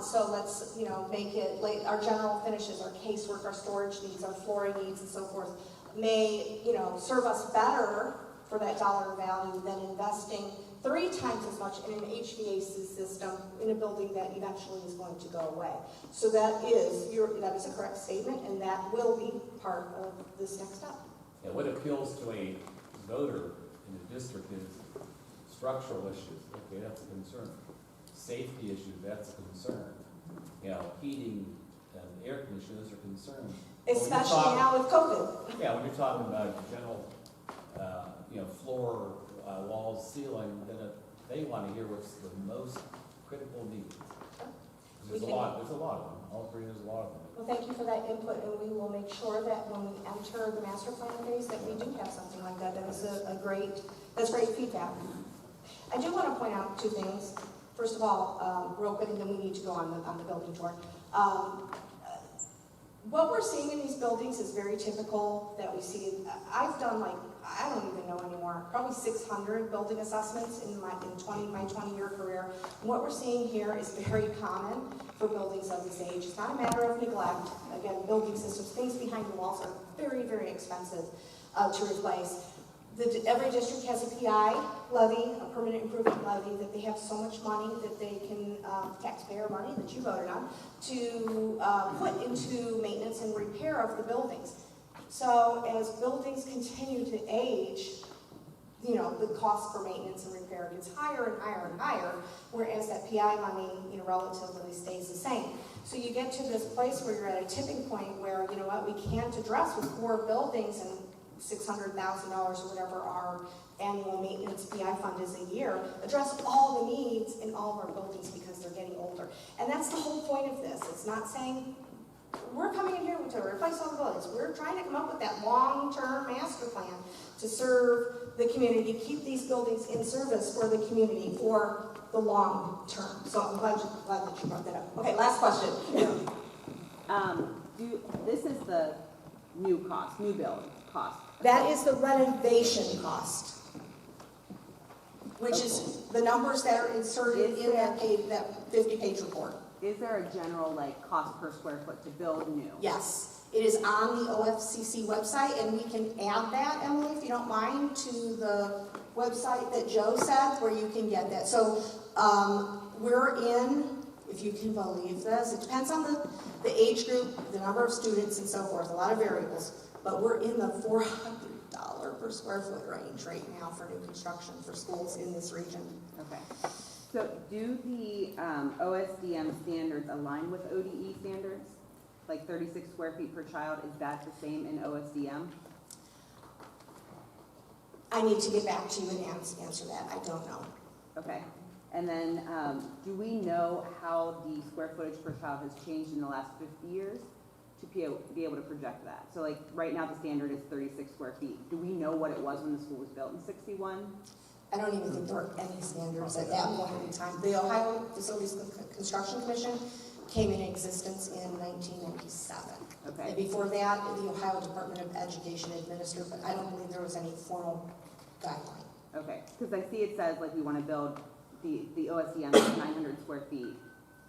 So let's, you know, make it, like, our general finishes, our casework, our storage needs, our flooring needs, and so forth, may, you know, serve us better for that dollar value than investing 3 times as much in an HVAC system in a building that eventually is going to go away. So that is a correct statement, and that will be part of this next step. Yeah, what appeals to a voter in the district is structural issues, okay, that's a concern. Safety issues, that's a concern. You know, heating and air conditioners are concerns. Especially now with COVID. Yeah, when you're talking about general, you know, floor, walls, ceiling, then they want to hear what's the most critical needs. There's a lot of them. I'll agree, there's a lot of them. Well, thank you for that input, and we will make sure that when we enter the master plan phase that we do have something like that. That was that's great feedback. I do want to point out 2 things. First of all, real quick, and then we need to go on the building tour. What we're seeing in these buildings is very typical that we see. I've done, like, I don't even know anymore, probably 600 building assessments in my 20-year career. And what we're seeing here is very common for buildings of this age. It's not a matter of neglect. Again, building systems, things behind the walls are very, very expensive to replace. Every district has a PI levy, a permanent improvement levy, that they have so much money that they can, taxpayer money that you voted on, to put into maintenance and repair of the buildings. So as buildings continue to age, you know, the cost for maintenance and repair gets higher and higher and higher, whereas that PI money, you know, relatively stays the same. So you get to this place where you're at a tipping point where, you know what, we can't address with 4 buildings and $600,000 or whatever our annual maintenance PI fund is a year, address all the needs in all of our buildings because they're getting older. And that's the whole point of this. It's not saying we're coming in here to replace all the buildings. We're trying to come up with that long-term master plan to serve the community, keep these buildings in service for the community for the long term. So I'm glad that you brought that up. Okay, last question. This is the new build cost. That is the renovation cost, which is the numbers that are inserted in that 50-page report. Is there a general, like, cost per square foot to build new? Yes, it is on the OFCC website, and we can add that, Emily, if you don't mind, to the website that Joe said, where you can get that. So we're in, if you can believe this, it depends on the age group, the number of students, and so forth, a lot of variables, but we're in the $400 per square foot range right now for new construction for schools in this region. Okay. So do the OSDM standards align with ODE standards? Like 36 square feet per child, is that the same in OSDM? I need to get back to you and answer that. I don't know. Okay. And then do we know how the square footage per child has changed in the last 50 years to be able to project that? So like right now the standard is 36 square feet. Do we know what it was when the school was built in 61? I don't even think there were any standards at that point in time. The Ohio Facilities Construction Commission came into existence in 1997. Okay. And before that, the Ohio Department of Education administered, but I don't believe there was any formal guideline. Okay, because I see it says like we want to build the OSDM is 900 square feet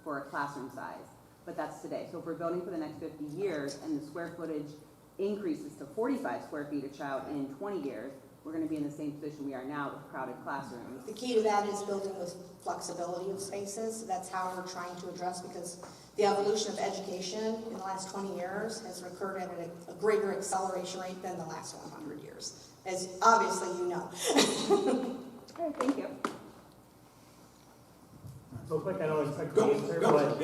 for a classroom size, but that's today. So if we're building for the next 50 years and the square footage increases to 45 square feet a child in 20 years, we're going to be in the same position we are now with crowded classrooms. The key to that is building with flexibility of spaces. That's how we're trying to address, because the evolution of education in the last 20 years has occurred at a greater acceleration rate than the last 100 years, as obviously you know. All right, thank you. So quick, I don't expect the answer, but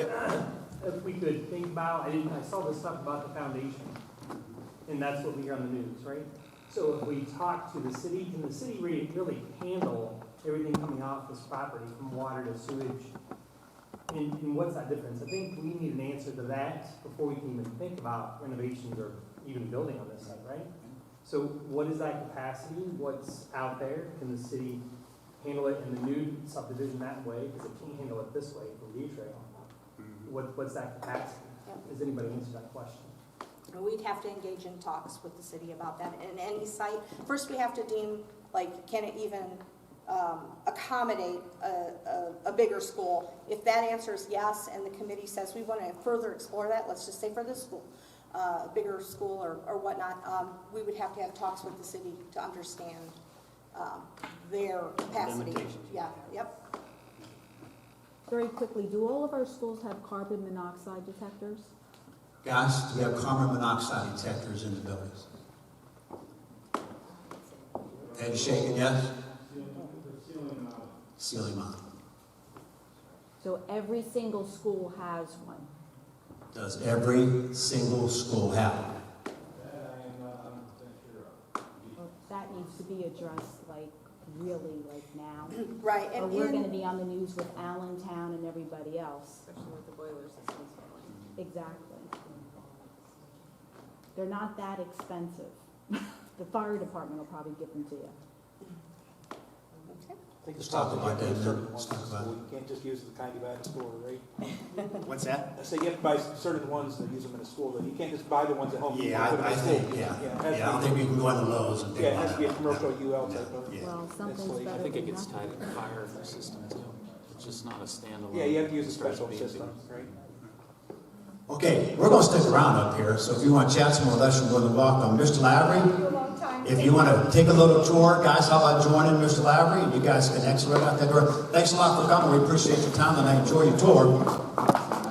if we could think about, I saw this stuff about the foundation, and that's what we hear on the news, right? So if we talk to the city, can the city really handle everything coming off this property, from water to sewage? And what's that difference? I think we need an answer to that before we can even think about renovations or even building on this site, right? So what is that capacity? What's out there? Can the city handle it in the new subdivision that way, because it can't handle it this way from View Trail. What's that capacity? Has anybody answered that question? We'd have to engage in talks with the city about that. And any site, first we have to deem, like, can it even accommodate a bigger school? If that answer is yes, and the committee says we want to further explore that, let's just say for this school, bigger school or whatnot, we would have to have talks with the city to understand their capacity. Limitations. Yeah, yep. Very quickly, do all of our schools have carbon monoxide detectors? Guys, do we have carbon monoxide detectors in the buildings? Head shaking, yes? Ceiling mount. So every single school has one. Does every single school have one? Well, that needs to be addressed, like, really, like now. Right, Or and we're gonna be on the news with Allentown and everybody else. Especially with the boiler systems failing. Exactly. They're not that expensive. The fire department will probably give them to you. I think Let's the talk problem about is you that, have to man. use certain Let's ones talk in about school. it. You can't just use the kind you buy at the store, right? What's that? I say you have to buy certain ones that use them in a school, but you can't just buy the ones at home. You Yeah, put them in I school. think, it has to I don't be- think we can go into Lowe's and Yeah, pick it one has to be a up. commercial UL type of. Yeah. Well, something's Installation. better I think it than gets nothing. tied to the fire system too. It's just not a standalone. Yeah, you have to use a Starts special being system, different. right? Okay, we're gonna stick around up here, so if you want to chat some more, let's go to welcome Mr. Lavery. If you want to take a little tour, guys, how about joining Mr. Lavery? You guys can exit right out that door. Thanks a lot for coming. We appreciate your time and I enjoy your tour.